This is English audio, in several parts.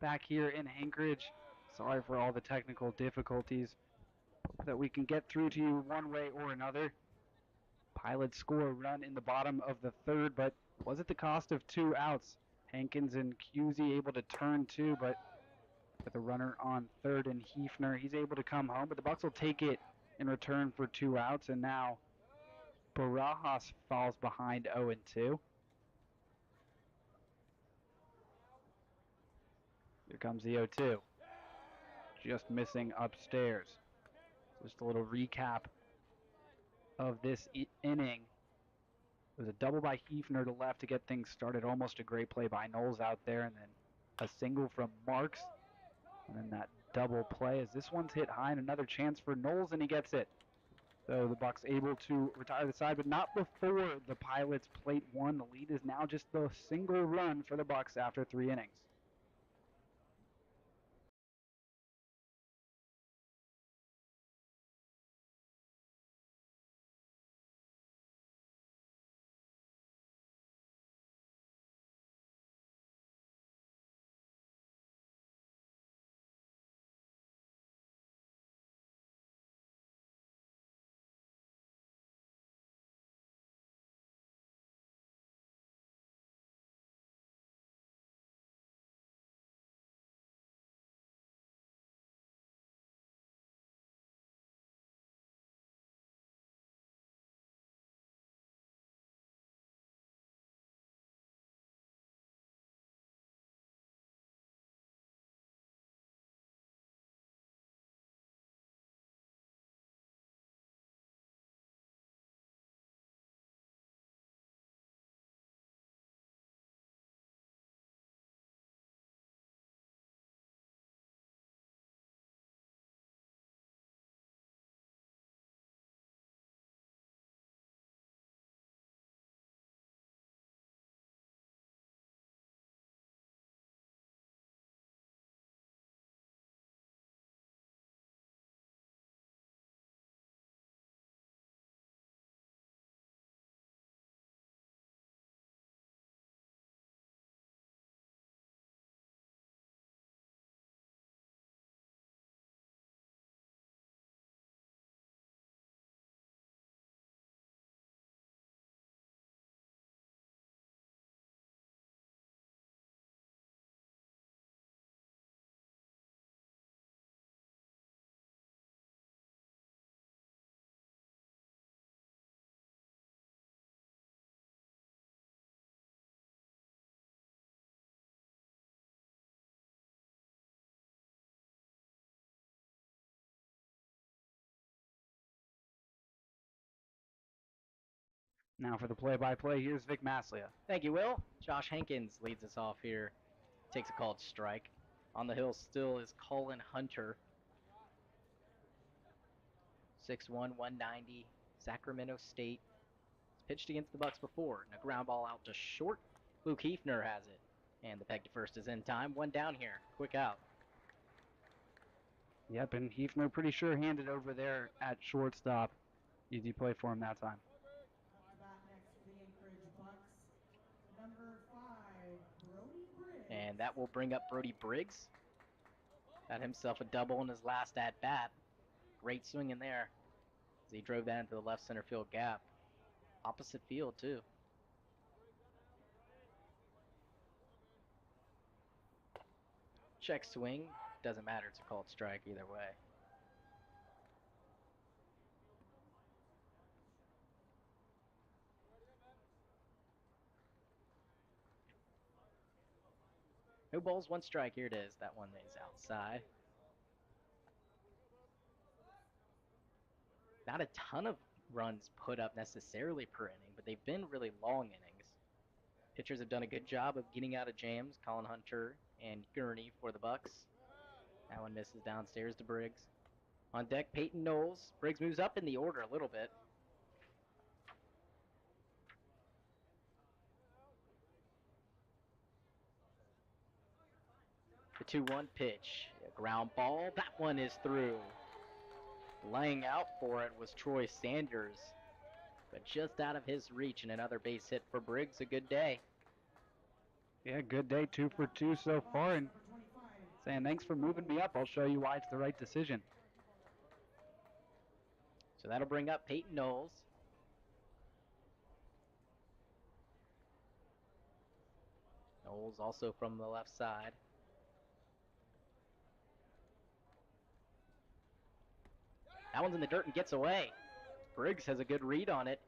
back here in Anchorage. Sorry for all the technical difficulties that we can get through to you one way or another. Pilots score a run in the bottom of the third, but was at the cost of 2 outs. Hankins and Cusey able to turn two, but with a runner on third and Hefner, he's able to come home, but the Bucs will take it in return for 2 outs, and now Barajas falls behind 0-2. Here comes the 0-2. Just missing upstairs. Just a little recap of this inning. It was a double by Hefner to left to get things started. Almost a great play by Knowles out there, and then a single from Marks. And then that double play as this one's hit high, and another chance for Knowles, and he gets it. So the Bucs able to retire the side, but not before the Pilots plate one. The lead is now just the single run for the Bucs after 3 innings. Now for the play-by-play, here's Vic Maslia. Thank you, Will. Josh Hankins leads us off here. Takes a called strike. On the hill still is Colin Hunter. 6'1", 190, Sacramento State. He's pitched against the Bucs before. And a ground ball out to short. Luke Hefner has it. And the peg to first is in time. One down here. Quick out. Yep, and Hefner pretty sure handed over there at shortstop. Easy play for him that time. And that will bring up Brody Briggs. Got himself a double in his last at-bat. Great swing in there as he drove that into the left center field gap. Opposite field, too. Check swing. Doesn't matter. It's a called strike either way. No balls, one strike. Here it is. That one is outside. Not a ton of runs put up necessarily per inning, but they've been really long innings. Pitchers have done a good job of getting out of jams. Colin Hunter and Gurnie for the Bucs. That one misses downstairs to Briggs. On deck, Peyton Knowles. Briggs moves up in the order a little bit. The 2-1 pitch. A ground ball. That one is through. Laying out for it was Troy Sanders, but just out of his reach, and another base hit for Briggs. A good day. Yeah, good day, 2 for 2 so far, and saying, thanks for moving me up. I'll show you why it's the right decision. So that'll bring up Peyton Knowles. Knowles also from the left side. That one's in the dirt and gets away. Briggs has a good read on it,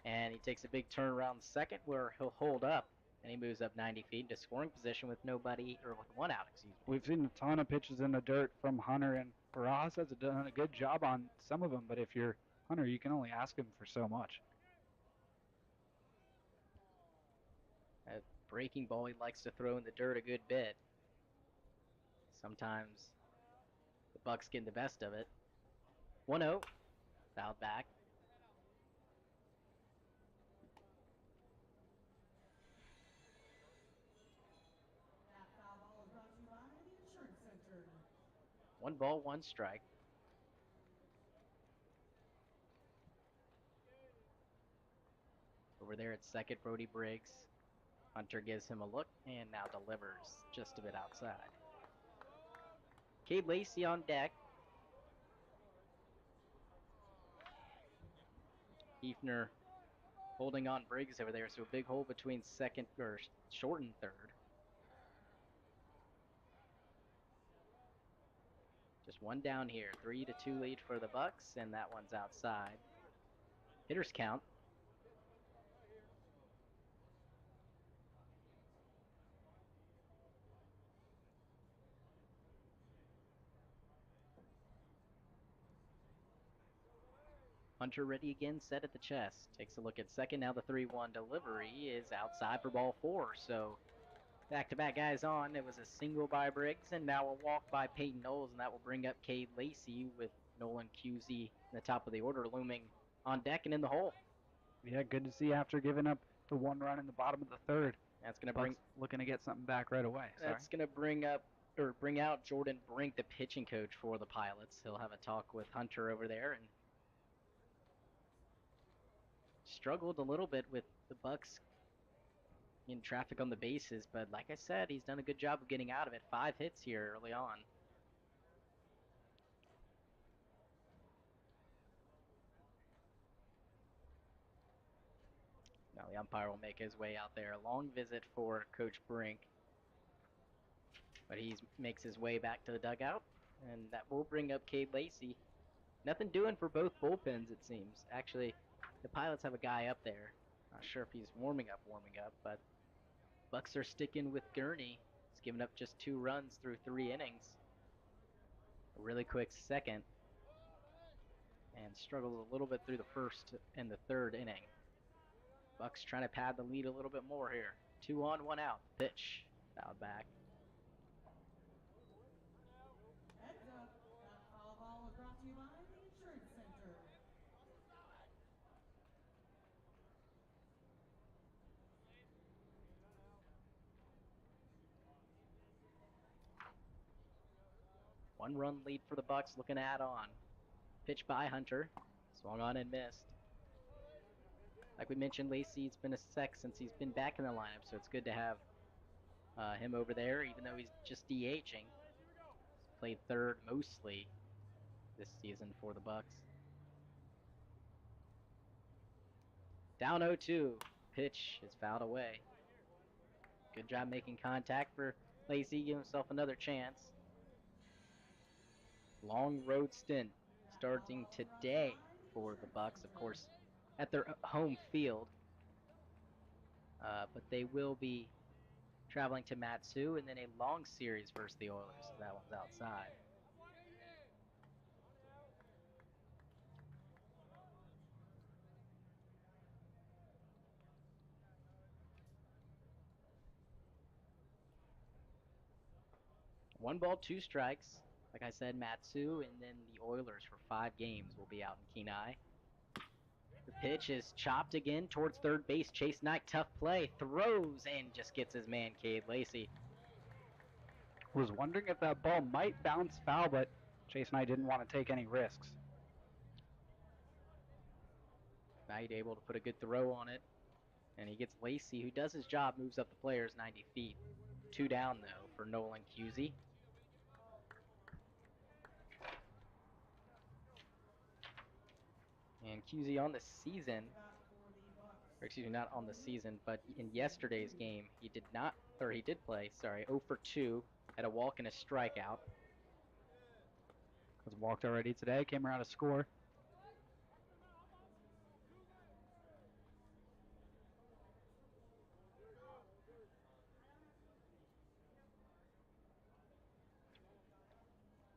and he takes a big turn around the second where he'll hold up, and he moves up 90 feet into scoring position with nobody, or with one out, excuse me. We've seen a ton of pitches in the dirt from Hunter, and Ross has done a good job on some of them, but if you're Hunter, you can only ask him for so much. A breaking ball he likes to throw in the dirt a good bit. Sometimes the Bucs get the best of it. 1-0, fouled back. One ball, one strike. Over there at second, Brody Briggs. Hunter gives him a look and now delivers just a bit outside. Cade Lacey on deck. Hefner holding on Briggs over there, so a big hole between second, or short and third. Just one down here. 3-2 lead for the Bucs, and that one's outside. Hitters count. Hunter ready again, set at the chest. Takes a look at second. Now the 3-1 delivery is outside for ball 4. So back-to-back guys on. It was a single by Briggs, and now a walk by Peyton Knowles, and that will bring up Cade Lacey with Nolan Cusey in the top of the order looming on deck and in the hole. Yeah, good to see after giving up the one run in the bottom of the third. That's going to bring... looking to get something back right away. That's going to bring out Jordan Brink, the pitching coach for the Pilots. He'll have a talk with Hunter over there, and struggled a little bit with the Bucs in traffic on the bases, but like I said, he's done a good job of getting out of it. 5 hits here early on. Now the umpire will make his way out there. A long visit for Coach Brink, but he makes his way back to the dugout, and that will bring up Cade Lacey. Nothing doing for both bullpens, it seems. Actually, the Pilots have a guy up there. Not sure if he's warming up, but Bucs are sticking with Gurnie. He's given up just 2 runs through 3 innings. A really quick second, and struggles a little bit through the first and the third inning. Bucs trying to pad the lead a little bit more here. 2 on, 1 out. Pitch, fouled back. One run lead for the Bucs, looking to add on. Pitch by Hunter, swung on and missed. Like we mentioned, Lacey's been a sec since he's been back in the lineup, so it's good to have him over there, even though he's just DHing. He's played third mostly this season for the Bucs. Down 0-2. Pitch is fouled away. Good job making contact for Lacey, give himself another chance. Long road stint starting today for the Bucs, of course, at their home field. But they will be traveling to Matsu, and then a long series versus the Oilers. So that one's outside. One ball, 2 strikes. Like I said, Matsu, and then the Oilers for 5 games will be out in Kenai. The pitch is chopped again towards third base. Chase Knight, tough play, throws and just gets his man, Cade Lacey. Was wondering if that ball might bounce foul, but Chase Knight didn't want to take any risks. Knight able to put a good throw on it, and he gets Lacey, who does his job, moves up the players 90 feet. 2 down, though, for Nolan Cusey. And QZ on the season, or excuse me, not on the season, but in yesterday's game, he did play, 0 for 2, had a walk and a strikeout. Was walked already today, came around to score.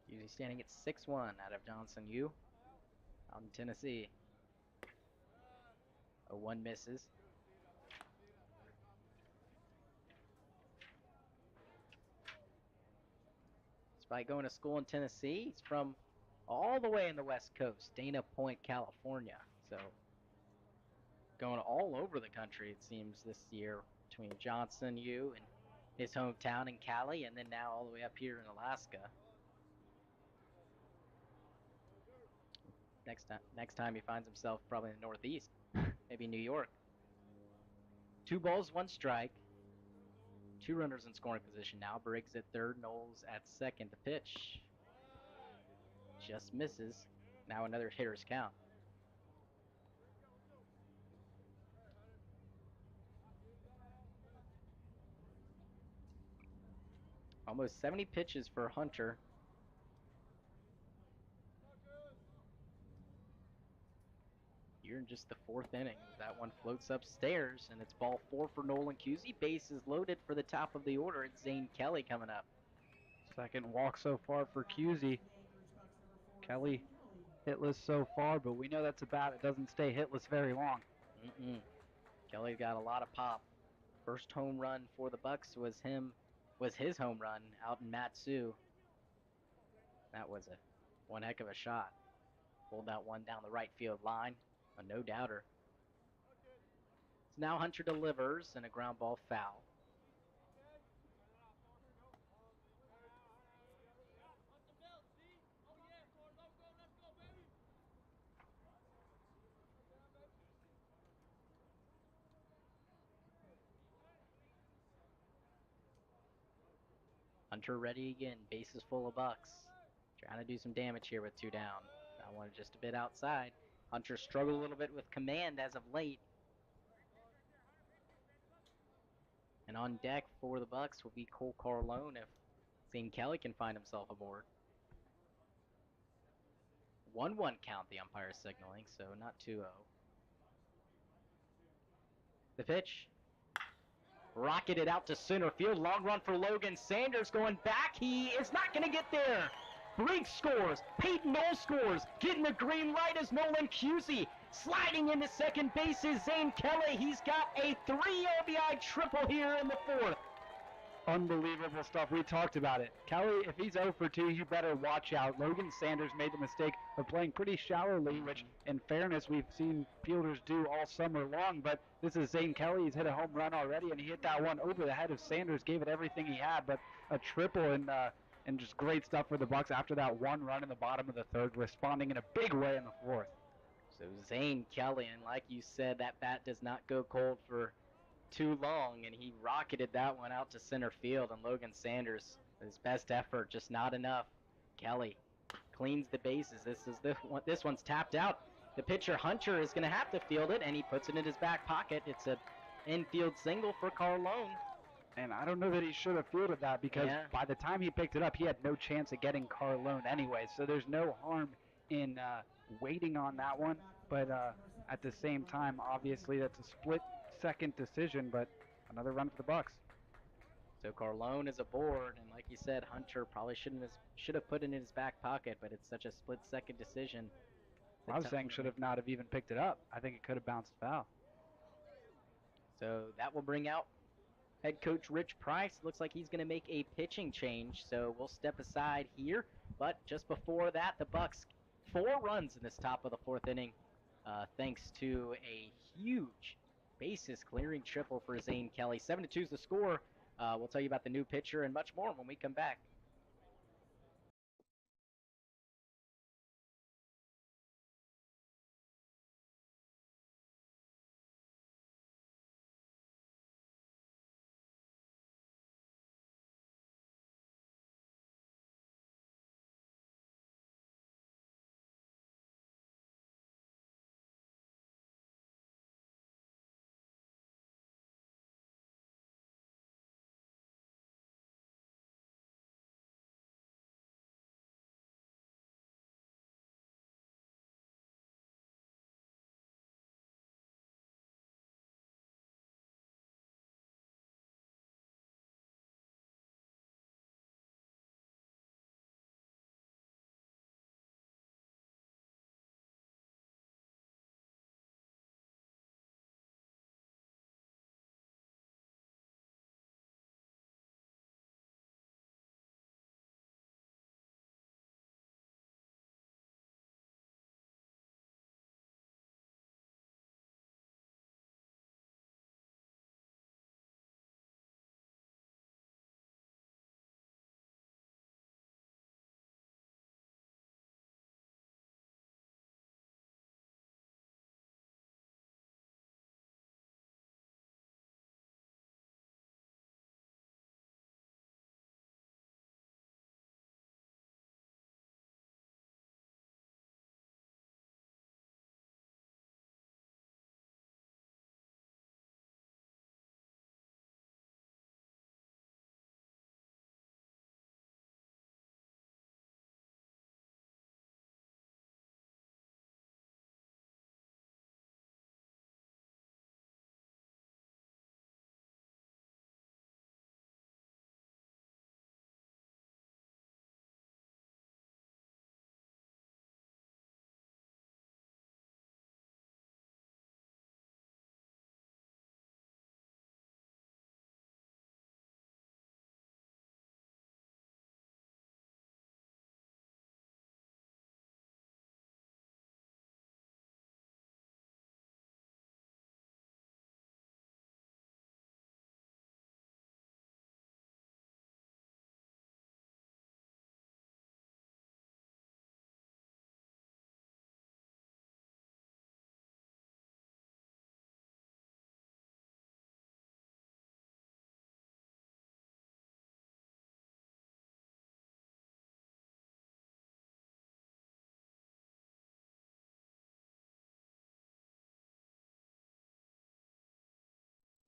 Usually standing at 6-1 out of Johnson U out in Tennessee. 0-1 misses. Despite going to school in Tennessee, he's from all the way in the West Coast, Dana Point, California. So going all over the country, it seems, this year between Johnson U and his hometown in Cali, and then now all the way up here in Alaska. Next time he finds himself probably in the Northeast, maybe New York. 2 balls, 1 strike. 2 runners in scoring position now. Briggs at third, Knowles at second. The pitch just misses. Now another hitter's count. Almost 70 pitches for Hunter. Here in just the 4th inning. That one floats upstairs, and it's ball 4 for Nolan Cusey. Bases loaded for the top of the order. It's Zane Kelly coming up. Second walk so far for Cusey. Kelly hitless so far, but we know that's a bat that doesn't stay hitless very long. Kelly got a lot of pop. First home run for the Bucs was his home run out in Matsu. That was one heck of a shot. Pulled that one down the right field line. A no-doubter. So now Hunter delivers and a ground ball foul. Hunter ready again, bases full of Bucs. Trying to do some damage here with 2 down. That one just a bit outside. Hunter struggled a little bit with command as of late. And on deck for the Bucs will be Cole Carlone if Zane Kelly can find himself aboard. 1-1 count, the umpire signaling, so not 2-0. The pitch. Rocketed out to center field. Long run for Logan Sanders going back. He is not going to get there. Briggs scores. Peyton Knoll scores. Getting the green light is Nolan Cusey. Sliding into second base is Zane Kelly. He's got a 3 RBI triple here in the 4th. Unbelievable stuff. We talked about it. Kelly, if he's 0 for 2, you better watch out. Logan Sanders made the mistake of playing pretty shallowly, which, in fairness, we've seen fielders do all summer long. But this is Zane Kelly. He's hit a home run already, and he hit that one over the head of Sanders, gave it everything he had. But a triple and just great stuff for the Bucs after that 1 run in the bottom of the 3rd, responding in a big way in the 4th. So Zane Kelly, and like you said, that bat does not go cold for too long, and he rocketed that one out to center field, and Logan Sanders, his best effort, just not enough. Kelly cleans the bases. This one's tapped out. The pitcher Hunter is going to have to field it, and he puts it in his back pocket. It's an infield single for Carlone. And I don't know that he should have fielded that because by the time he picked it up, he had no chance of getting Carlone anyway. So there's no harm in waiting on that one. But at the same time, obviously, that's a split-second decision, but another run for the Bucs. So Carlone is aboard, and like you said, Hunter probably should have put it in his back pocket, but it's such a split-second decision. I was saying should have not have even picked it up. I think it could have bounced foul. So that will bring out head coach Rich Price. Looks like he's going to make a pitching change, so we'll step aside here. But just before that, the Bucs 4 runs in this top of the 4th inning, thanks to a huge bases-clearing triple for Zane Kelly. 7-2 is the score. We'll tell you about the new pitcher and much more when we come back.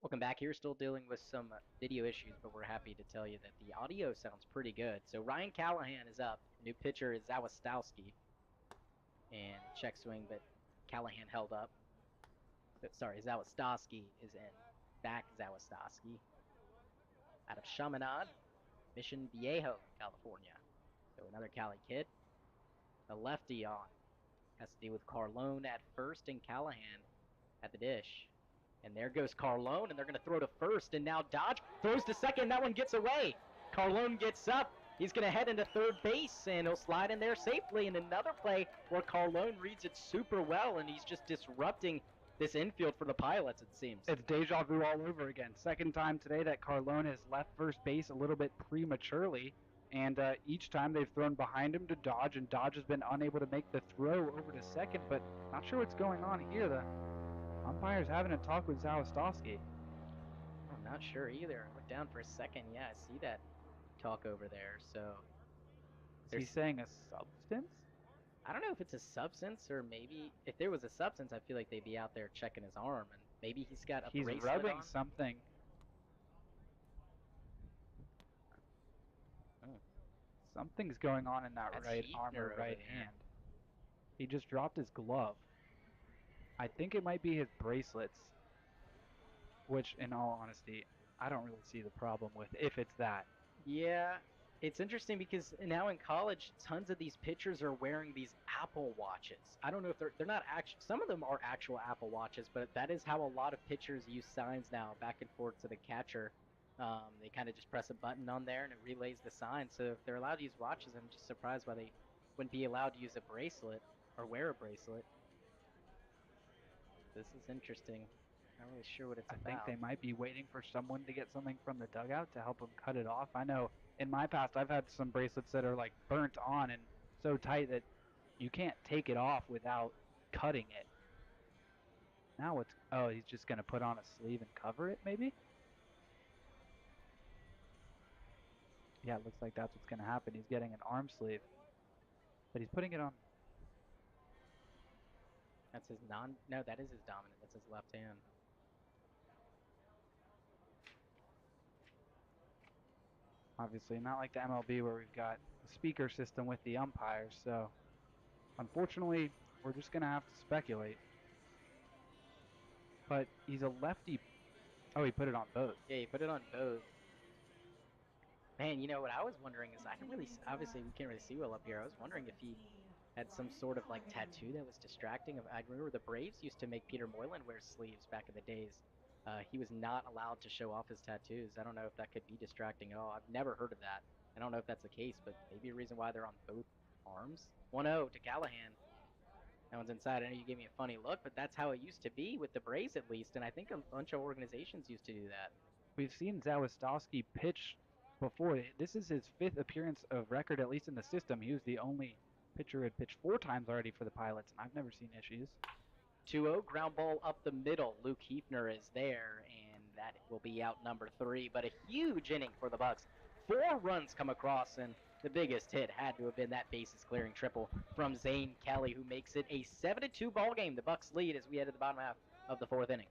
Welcome back here. Still dealing with some video issues, but we're happy to tell you that the audio sounds pretty good. So Ryan Callahan is up. New pitcher is Zawistowski. And check swing, but Callahan held up. Sorry, Zawistowski is in. Back Zawistowski. Out of Chaminade, Mission Viejo, California. So another Cali kid. The lefty on. Has to deal with Carlone at first and Callahan at the dish. And there goes Carlone, and they're going to throw to first, and now Dodge throws to second. That one gets away. Carlone gets up. He's going to head into third base, and he'll slide in there safely. And another play where Carlone reads it super well, and he's just disrupting this infield for the Pilots, it seems. It's deja vu all over again. Second time today that Carlone has left first base a little bit prematurely, and each time they've thrown behind him to Dodge, and Dodge has been unable to make the throw over to second, but not sure what's going on here. The umpire's having a talk with Zawistowski. I'm not sure either. I looked down for a second. Yeah, I see that talk over there. So is he saying a substance? I don't know if it's a substance, or maybe if there was a substance, I feel like they'd be out there checking his arm, and maybe he's got a bracelet He's rubbing on. something. Something's going on in that right arm or right hand. He just dropped his glove. I think it might be his bracelets, which, in all honesty, I don't really see the problem with if it's that. Yeah, it's interesting because now in college, tons of these pitchers are wearing these Apple Watches. I don't know if they're not actual. Some of them are actual Apple Watches, but that is how a lot of pitchers use signs now, back and forth to the catcher. They kind of just press a button on there and it relays the sign. So if they're allowed to use watches, I'm just surprised why they wouldn't be allowed to use a bracelet or wear a bracelet. This is interesting. Not really sure what it's about. I think they might be waiting for someone to get something from the dugout to help them cut it off. I know in my past I've had some bracelets that are like burnt on and so tight that you can't take it off without cutting it. Now it's, oh, he's just going to put on a sleeve and cover it maybe? Yeah, it looks like that's what's going to happen. He's getting an arm sleeve, but he's putting it on. That's his no, that is his dominant. That's his left hand. Obviously, not like the MLB where we've got a speaker system with the umpires, so unfortunately, we're just going to have to speculate. But he's a lefty. Oh, he put it on both. Yeah, he put it on both. Man, you know what I was wondering is I can really, obviously we can't really see well up here. I was wondering if he had some sort of like tattoo that was distracting. I remember the Braves used to make Peter Moylan wear sleeves back in the days. He was not allowed to show off his tattoos. I don't know if that could be distracting at all. I've never heard of that. I don't know if that's the case, but maybe a reason why they're on both arms. 1-0 to Callahan. That one's inside. I know you gave me a funny look, but that's how it used to be with the Braves at least, and I think a bunch of organizations used to do that. We've seen Zawistowski pitch before. This is his 5th appearance of record, at least in the system. He was the only pitcher who had pitched 4 times already for the Pilots, and I've never seen issues. 2-0, ground ball up the middle. Luke Hefner is there, and that will be out number 3. But a huge inning for the Bucs. 4 runs come across, and the biggest hit had to have been that bases-clearing triple from Zane Kelly, who makes it a 7-2 ball game. The Bucs lead as we head to the bottom half of the 4th inning.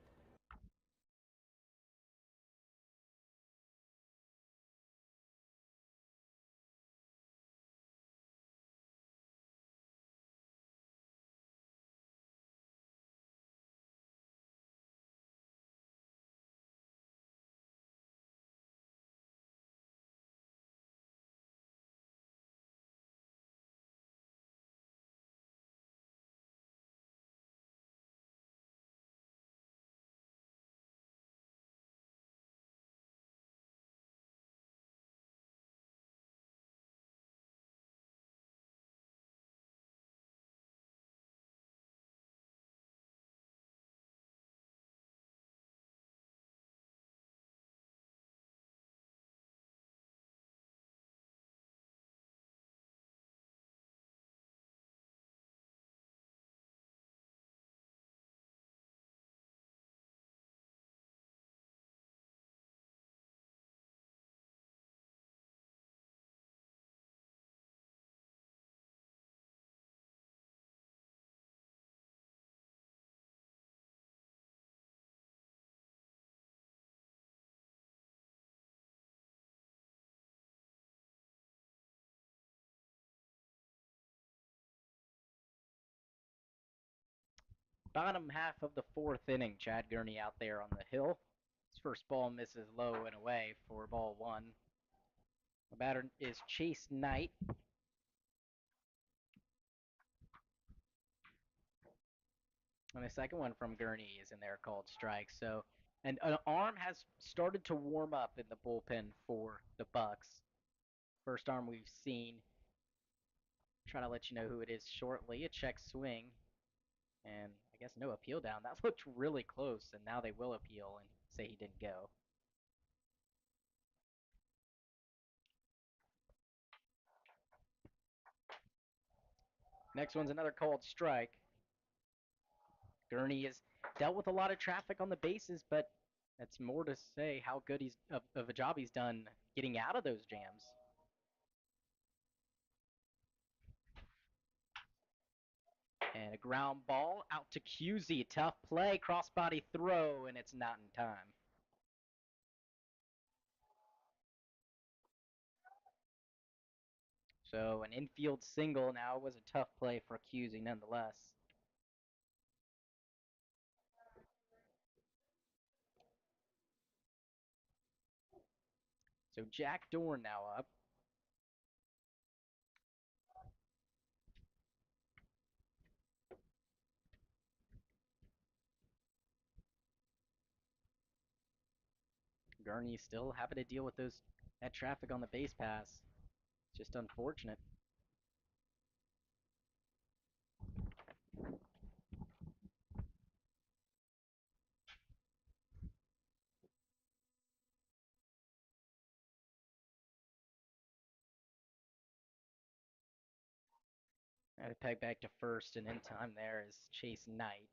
Bottom half of the fourth inning, Chad Gurney out there on the hill. His first ball misses low and away for ball one. The batter is Chase Knight. And the second one from Gurney is in there called strike. So, and an arm has started to warm up in the bullpen for the Bucs. First arm we've seen. Try to let you know who it is shortly. A check swing. And I guess no appeal down. That looked really close, and now they will appeal and say he didn't go. Next one's another called strike. Gurney has dealt with a lot of traffic on the bases, but that's more to say how good he's of a job he's done getting out of those jams. And a ground ball out to Cusey. Tough play, crossbody throw, and it's not in time. So an infield single now was a tough play for Cusey nonetheless. So Jack Dorn now up. Gurney still having to deal with that traffic on the base pass. Just unfortunate. I peg back to first, and in time there is Chase Knight.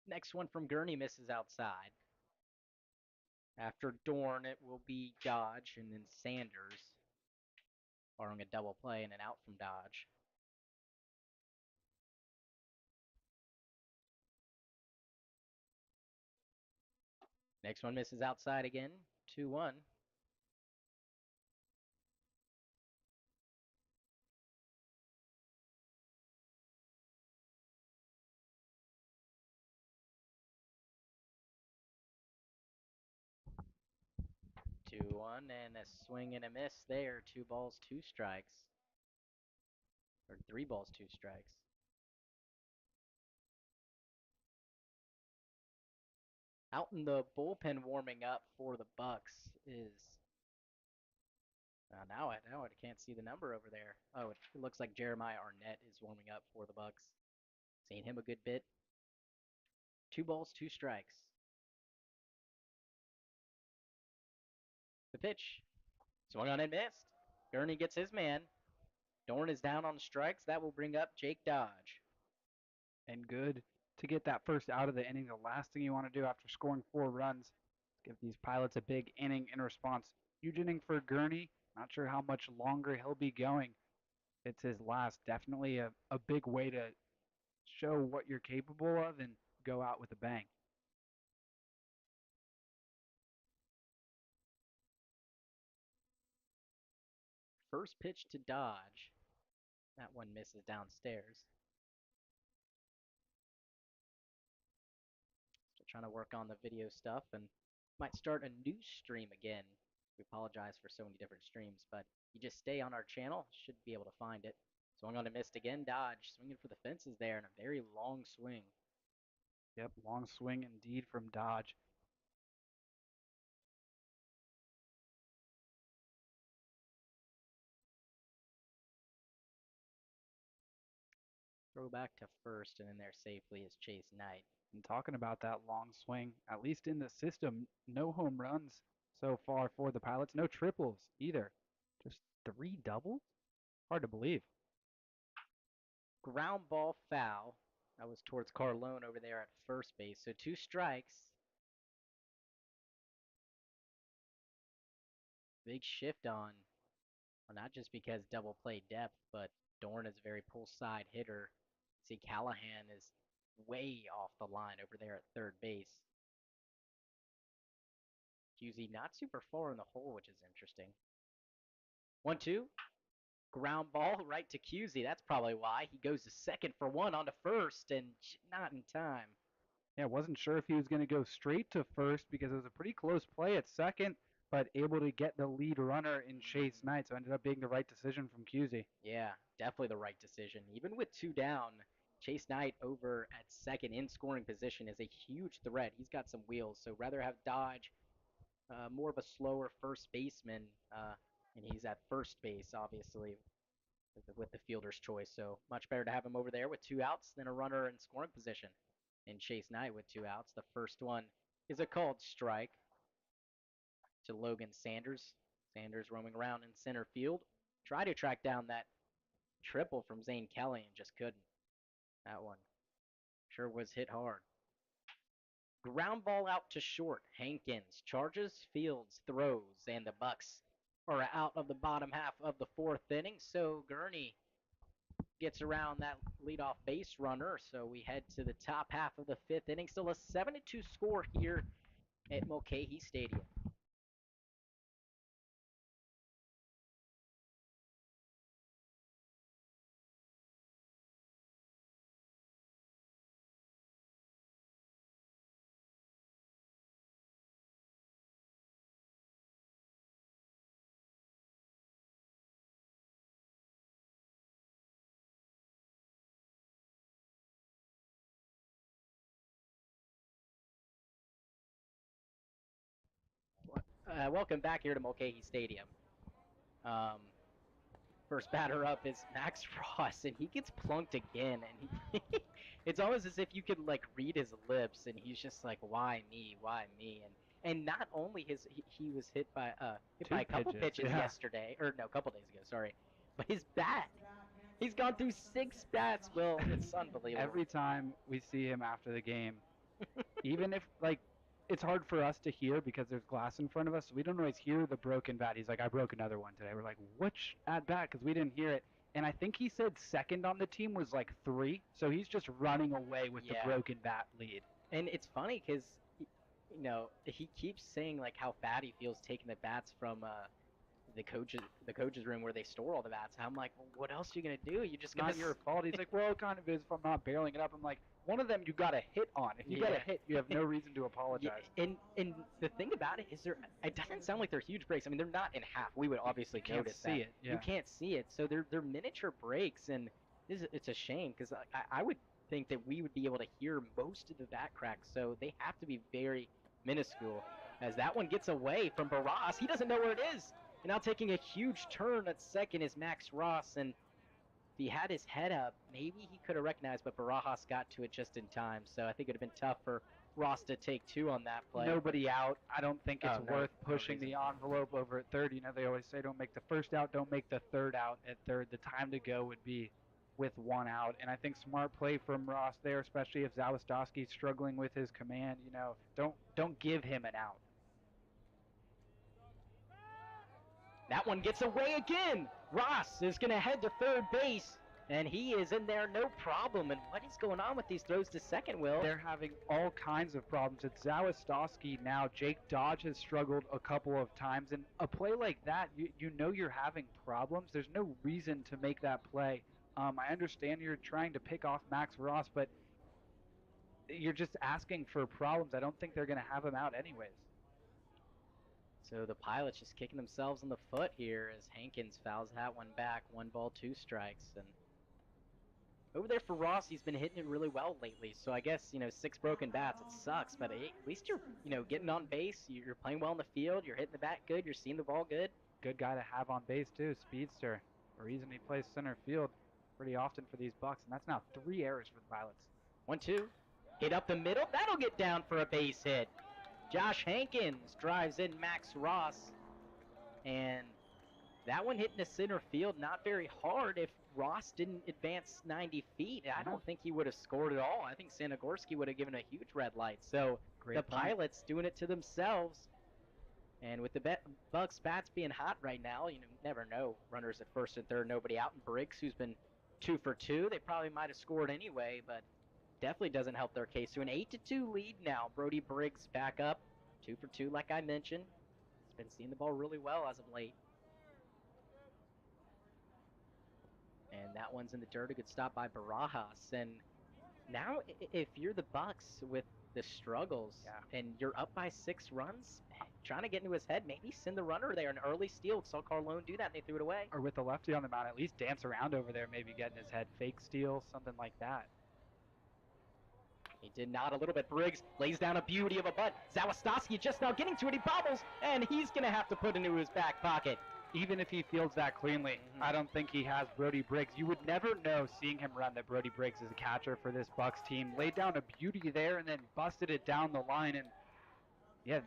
Next one from Gurney misses outside. After Dorn, it will be Dodge and then Sanders, barring a double play and an out from Dodge. Next one misses outside again, 2-1. Two one and a swing and a miss there. 2 balls, 2 strikes. Or 3 balls, 2 strikes. Out in the bullpen warming up for the Bucs is now I can't see the number over there. Oh, it looks like Jeremiah Arnett is warming up for the Bucs. Seen him a good bit. 2 balls, 2 strikes. The pitch. Swung on and missed. Gurney gets his man. Dorn is down on strikes. That will bring up Jake Dodge. And good to get that first out of the inning. The last thing you want to do after scoring 4 runs, give these Pilots a big inning in response. Huge inning for Gurney. Not sure how much longer he'll be going. It's his last. Definitely a big way to show what you're capable of and go out with a bang. First pitch to Dodge. That one misses downstairs. Still trying to work on the video stuff and might start a new stream again. We apologize for so many different streams, but you just stay on our channel, should be able to find it. Swung on and missed again. Dodge swinging for the fences there in a very long swing. Yep, long swing indeed from Dodge. Throw back to first, and in there safely is Chase Knight. And talking about that long swing, at least in the system, no home runs so far for the Pilots. No triples either. Just 3 doubles? Hard to believe. Ground ball foul. That was towards Carlone over there at first base. So 2 strikes. Big shift on, well, not just because double play depth, but Dorn is a very pull side hitter. See, Callahan is way off the line over there at third base. QZ not super far in the hole, which is interesting. 1-2. Ground ball right to QZ. That's probably why. He goes to second for one onto first, and not in time. Yeah, wasn't sure if he was going to go straight to first because it was a pretty close play at second, but able to get the lead runner in Chase Knight, so ended up being the right decision from QZ. Yeah, definitely the right decision. Even with 2 down, Chase Knight over at second in scoring position is a huge threat. He's got some wheels, so rather have Dodge, more of a slower first baseman, and he's at first base, obviously, with the fielder's choice. So much better to have him over there with 2 outs than a runner in scoring position. And Chase Knight with 2 outs. The first one is a called strike to Logan Sanders. Sanders roaming around in center field. Try to track down that triple from Zane Kelly and just couldn't. That one sure was hit hard. Ground ball out to short. Hankins charges, fields, throws, and the Bucs are out of the bottom half of the 4th inning. So Gurnie gets around that leadoff base runner. So we head to the top half of the 5th inning. Still a 7-2 score here at Mulcahy Stadium. Welcome back here to Mulcahy Stadium. First batter up is Max Ross, and he gets plunked again, and it's almost as if you could like read his lips, and he's just like, "Why me? Why me?" And not only he was hit by a couple pitches yesterday, or no, a couple days ago, sorry, but his bat. He's gone through 6 bats. Will, it's unbelievable. Every time we see him after the game, even if like it's hard for us to hear because there's glass in front of us, so we don't always hear the broken bat. He's like, I broke another one today. We're like, which at bat? Because we didn't hear it. And I think he said second on the team was like 3, so he's just running away with the broken bat lead. And it's funny because, you know, he keeps saying like how bad he feels taking the bats from the coaches room where they store all the bats. I'm like, well, what else are you gonna do? You just not your fault. He's like, well, it kind of is if I'm not barreling it up. I'm like, one of them you got a hit on. If you got a hit, you have no reason to apologize. And the thing about it is, it doesn't sound like they're huge breaks. I mean, they're not in half. We would obviously notice that. You can't see it. So they're miniature breaks, and it's a shame because I would think that we would be able to hear most of the bat cracks. So they have to be very minuscule. As that one gets away from Barras, he doesn't know where it is. And now taking a huge turn at second is Max Ross, and if he had his head up, maybe he could have recognized, but Barajas got to it just in time. So I think it would have been tough for Ross to take 2 on that play. Nobody out. I don't think it's worth pushing the envelope over at third. You know, they always say don't make the first out, don't make the third out at third. The time to go would be with 1 out. And I think smart play from Ross there, especially if Zawistowski's struggling with his command. You know, don't give him an out. That one gets away again. Ross is going to head to third base, and he is in there no problem. And what is going on with these throws to second, Will? They're having all kinds of problems. It's Zawistowski now. Jake Dodge has struggled a couple of times. And a play like that, you know you're having problems. There's no reason to make that play. I understand you're trying to pick off Max Ross, but you're just asking for problems. I don't think they're going to have him out anyways. So the Pilots just kicking themselves in the foot here as Hankins fouls that one back. 1 ball, 2 strikes. And over there for Ross, he's been hitting it really well lately. So I guess, 6 broken bats, it sucks. But at least you're, getting on base. You're playing well in the field. You're hitting the bat good. You're seeing the ball good. Good guy to have on base, too. Speedster. The reason he plays center field pretty often for these Bucs. And that's now 3 errors for the Pilots. 1-2. Hit up the middle. That'll get down for a base hit. Josh Hankins drives in Max Ross, and that one hit in the center field not very hard. If Ross didn't advance 90 feet, I don't think he would have scored at all. I think Sanagorski would have given a huge red light. So the Pilots doing it to themselves. And with the Bucs bats being hot right now, you never know. Runners at first and third, nobody out. And Briggs, who's been 2 for 2, they probably might have scored anyway, but definitely doesn't help their case. So an 8-2 lead now. Brody Briggs back up 2 for 2, like I mentioned. He's been seeing the ball really well as of late. And that one's in the dirt. A good stop by Barajas. And now, if you're the Bucs with the struggles and you're up by 6 runs, trying to get into his head, maybe send the runner there. An early steal. Saw Carlone do that, and they threw it away. Or with the lefty on the mound, at least dance around over there, maybe get in his head. Fake steal, something like that. He did not a little bit. Briggs lays down a beauty of a bunt. Zawistowski just now getting to it. He bobbles, and he's going to have to put it into his back pocket. Even if he fields that cleanly, I don't think he has Brody Briggs. You would never know seeing him run that Brody Briggs is a catcher for this Bucs team. Laid down a beauty there and then busted it down the line. And yeah,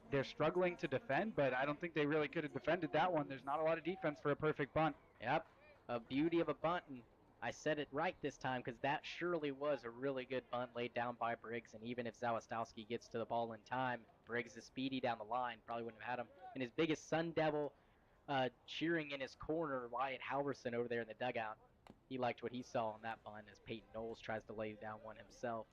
they're struggling to defend, but I don't think they really could have defended that one. There's not a lot of defense for a perfect bunt. Yep, a beauty of a bunt, and I said it right this time because that surely was a really good bunt laid down by Briggs. And even if Zawistowski gets to the ball in time, Briggs is speedy down the line. Probably wouldn't have had him. And his biggest Sun Devil cheering in his corner, Wyatt Halverson over there in the dugout. He liked what he saw on that bunt as Peyton Knowles tries to lay down one himself.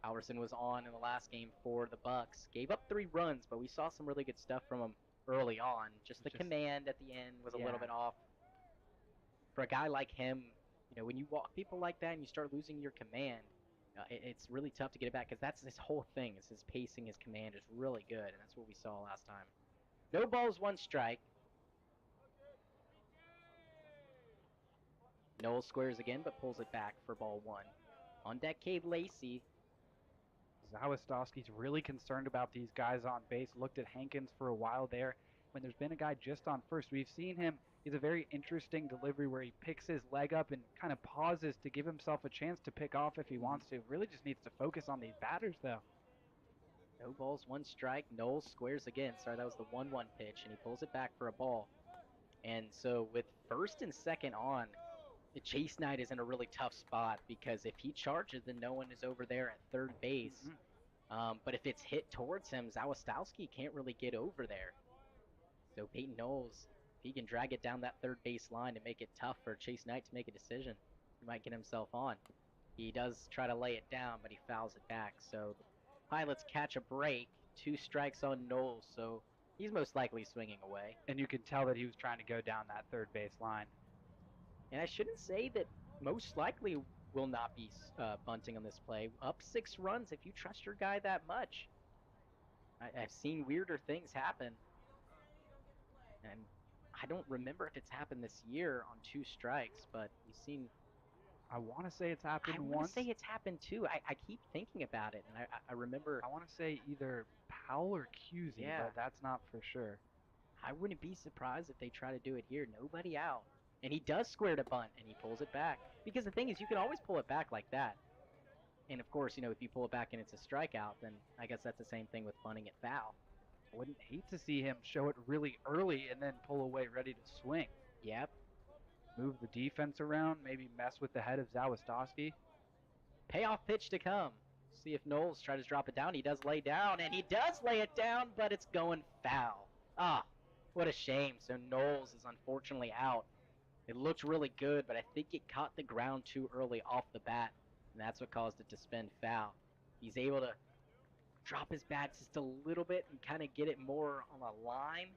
Halverson was on in the last game for the Bucs. Gave up 3 runs, but we saw some really good stuff from him early on. Just the command at the end was a little bit off. For a guy like him, you know, when you walk people like that and you start losing your command, it's really tough to get it back because that's his whole thing. Is his pacing, his command is really good, and that's what we saw last time. No balls, 1 strike. Knowles squares again, but pulls it back for ball 1. On deck, Cade Lacey. Zawistowski's really concerned about these guys on base. Looked at Hankins for a while there. When there's been a guy just on first, we've seen him. He's a very interesting delivery where he picks his leg up and kind of pauses to give himself a chance to pick off if he wants to. Really just needs to focus on these batters, though. No balls, 1 strike. Knowles squares again. Sorry, that was the 1-1 pitch, and he pulls it back for a ball. And so with first and second on, Chase Knight is in a really tough spot because if he charges, then no one is over there at third base. But if it's hit towards him, Zawistowski can't really get over there. So Peyton Knowles, if he can drag it down that third base line to make it tough for Chase Knight to make a decision, he might get himself on. He does try to lay it down, but he fouls it back. So the Pilots catch a break. 2 strikes on Knowles, so he's most likely swinging away. And you can tell that he was trying to go down that third base line. And I shouldn't say that most likely will not be bunting on this play. Up 6 runs if you trust your guy that much. I've seen weirder things happen. And I don't remember if it's happened this year on 2 strikes, but we've seen... I want to say it's happened once. I want to say it's happened too. I keep thinking about it, and I remember... I want to say either Powell or Cusey, but that's not for sure. I wouldn't be surprised if they try to do it here. Nobody out. And he does square to bunt, and he pulls it back. Because the thing is, you can always pull it back like that. And, of course, you know, if you pull it back and it's a strikeout, then I guess that's the same thing with bunting it foul. I wouldn't hate to see him show it really early and then pull away ready to swing. Yep. Move the defense around, maybe mess with the head of Zawistowski. Payoff pitch to come. See if Knowles tries to drop it down. He does lay down, and he does lay it down, but it's going foul. Ah, what a shame. So Knowles is unfortunately out. It looked really good, but I think it caught the ground too early off the bat, and that's what caused it to spin foul. He's able to drop his bat just a little bit and kind of get it more on a line.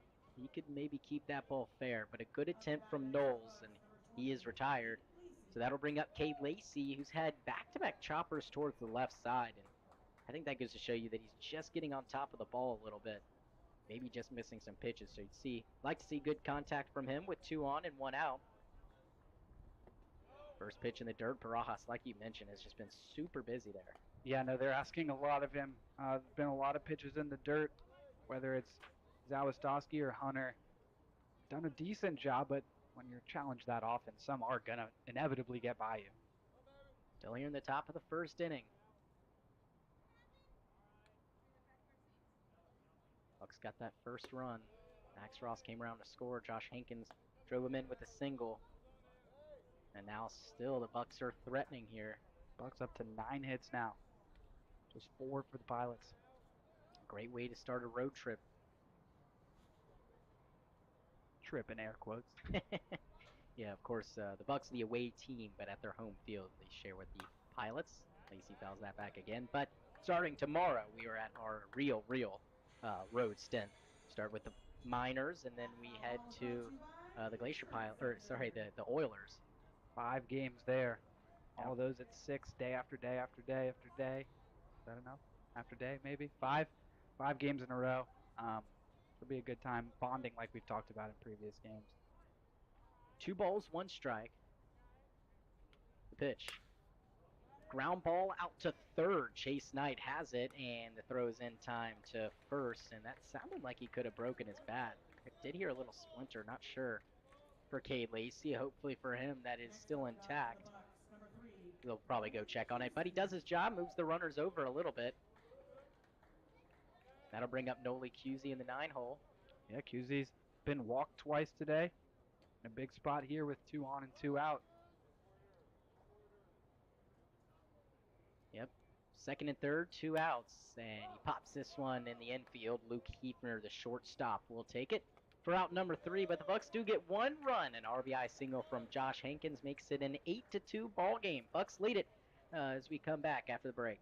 He could maybe keep that ball fair, but a good attempt from Knowles, and he is retired. So that'll bring up Cade Lacey, who's had back-to-back choppers towards the left side, and I think that goes to show you that he's just getting on top of the ball a little bit. Maybe just missing some pitches, so you'd like to see good contact from him with 2 on and 1 out. First pitch in the dirt. Barajas, like you mentioned, has just been super busy there. Yeah, no, they're asking a lot of him. There's been a lot of pitches in the dirt, whether it's Zawistowski or Hunter. Done a decent job, but when you're challenged that often, some are going to inevitably get by you. Still here in the top of the first inning. Bucs got that first run. Max Ross came around to score. Josh Hankins drove him in with a single. And now still the Bucs are threatening here. Bucs up to 9 hits now. Just 4 for the Pilots. Great way to start a road trip. Trip in air quotes. Yeah, of course, the Bucs are the away team, but at their home field, they share with the Pilots. Lacey fouls that back again, but starting tomorrow, we are at our real road stint. Start with the Miners, and then we head to the Glacier Pile, or sorry, the Oilers. 5 games there. Yeah. All those at 6, day after day after day after day. Is that enough? After day, maybe? 5 games in a row. It'll be a good time bonding like we've talked about in previous games. 2 balls, 1 strike. The pitch. Ground ball out to third. Chase Knight has it, and the throw is in time to first, and that sounded like he could have broken his bat. I did hear a little splinter, not sure. For Cade Lacey, hopefully for him that is still intact. He'll probably go check on it, but he does his job, moves the runners over a little bit. That'll bring up Noli Cusey in the 9-hole. Yeah, Cusey's been walked twice today. In a big spot here with 2 on and 2 out. Yep. Second and third, 2 outs, and he pops this one in the infield. Luke Hefner, the shortstop, will take it for out number 3, but the Bucs do get 1 run. An RBI single from Josh Hankins makes it an 8-2 ball game. Bucs lead it as we come back after the break.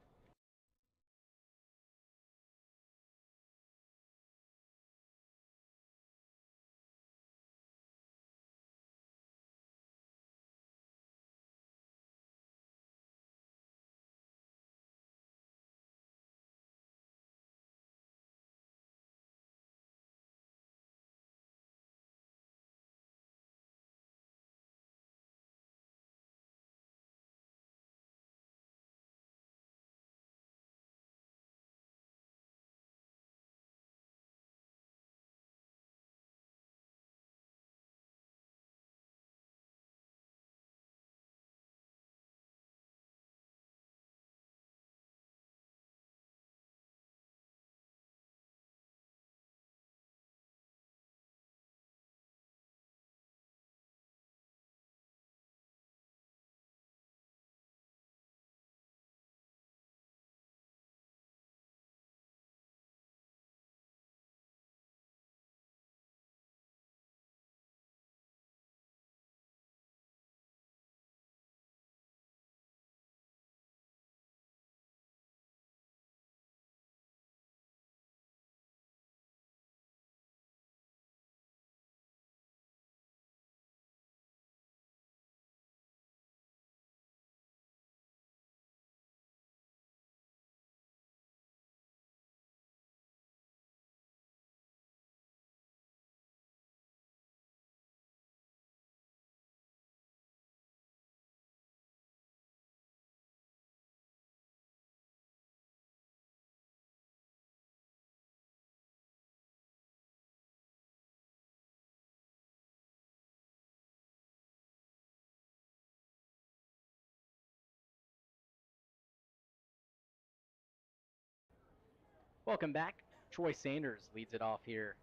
Welcome back. Troy Sanders leads it off here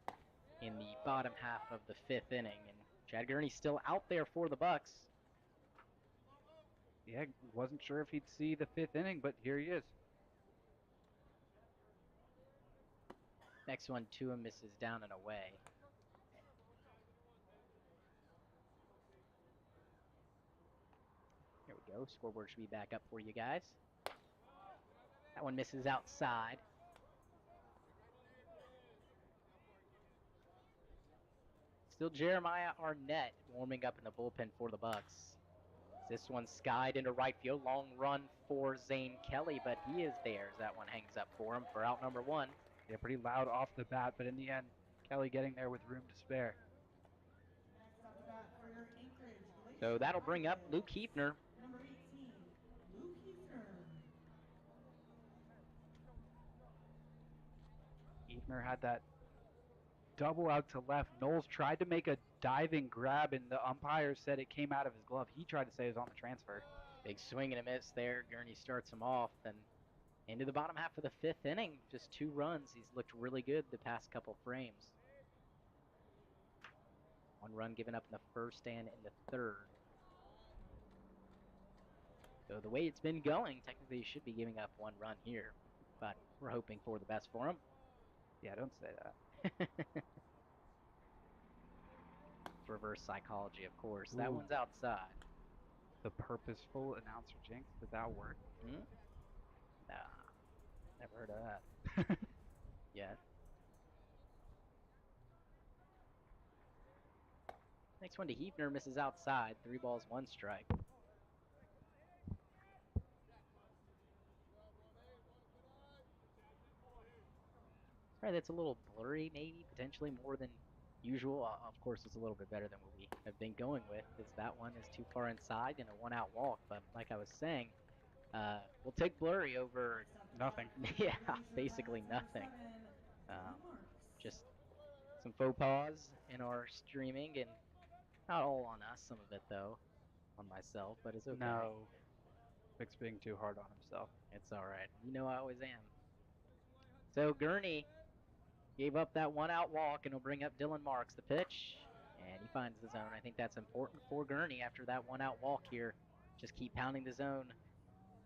in the bottom half of the 5th inning, and Chad Gurney's still out there for the Bucs. Yeah, wasn't sure if he'd see the 5th inning, but here he is. Next one, Tua misses down and away. Here we go. Scoreboard should be back up for you guys. That one misses outside. Still Jeremiah Arnett warming up in the bullpen for the Bucs. This one skied into right field. Long run for Zane Kelly, but he is there as that one hangs up for him for out number 1. Yeah, pretty loud off the bat, but in the end, Kelly getting there with room to spare. So that'll bring up Luke Hefner. Number 18, Luke Hefner. Hefner had that double out to left. Knowles tried to make a diving grab, and the umpire said it came out of his glove. He tried to say it was on the transfer. Big swing and a miss there. Gurney starts him off, and into the bottom half of the 5th inning, just 2 runs. He's looked really good the past couple frames. 1 run given up in the 1st and in the 3rd. So the way it's been going, technically he should be giving up 1 run here, but we're hoping for the best for him. Yeah, don't say that. Reverse psychology, of course. That Ooh. one's outside. The purposeful announcer jinx, did that work? Nah. Never heard of that yet. Next one to Hefner, misses outside. 3 balls, 1 strike. Sorry, that's a little blurry, maybe, potentially more than usual. Of course, it's a little bit better than what we have been going with, as that one is too far inside and a 1-out walk. But like I was saying, we'll take blurry over Nothing. yeah, basically nothing. Just some faux pas in our streaming, and not all on us, some of it though, on myself, but it's okay. No. Vic's being too hard on himself. It's all right. You know I always am. So Gurney gave up that 1-out walk, and he'll bring up Dylan Marks, the pitch, and he finds the zone. I think that's important for Gurney after that 1-out walk here. Just keep pounding the zone.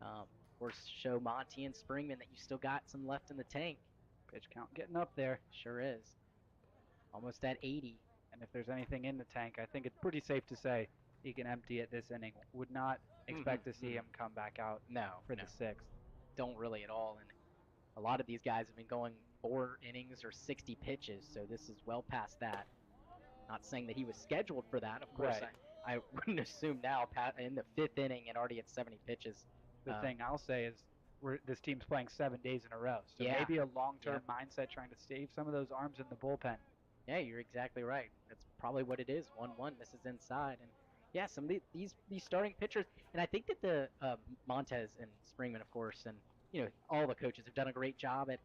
Of course, show Monty and Springman that you still got some left in the tank. Pitch count getting up there. Sure is. Almost at 80. And if there's anything in the tank, I think it's pretty safe to say he can empty it this inning. Would not expect to see him come back out for the 6th. Don't really at all. And a lot of these guys have been going 4 innings or 60 pitches, so this is well past that. Not saying that he was scheduled for that. Of course, Right. I wouldn't assume now in the 5th inning and already at 70 pitches. The thing I'll say is this team's playing 7 days in a row. So Yeah. maybe a long-term mindset trying to save some of those arms in the bullpen. Yeah, you're exactly right. That's probably what it is. 1-1 misses inside. And yeah, some of these starting pitchers, and I think that the Montez and Springman, of course, and all the coaches have done a great job at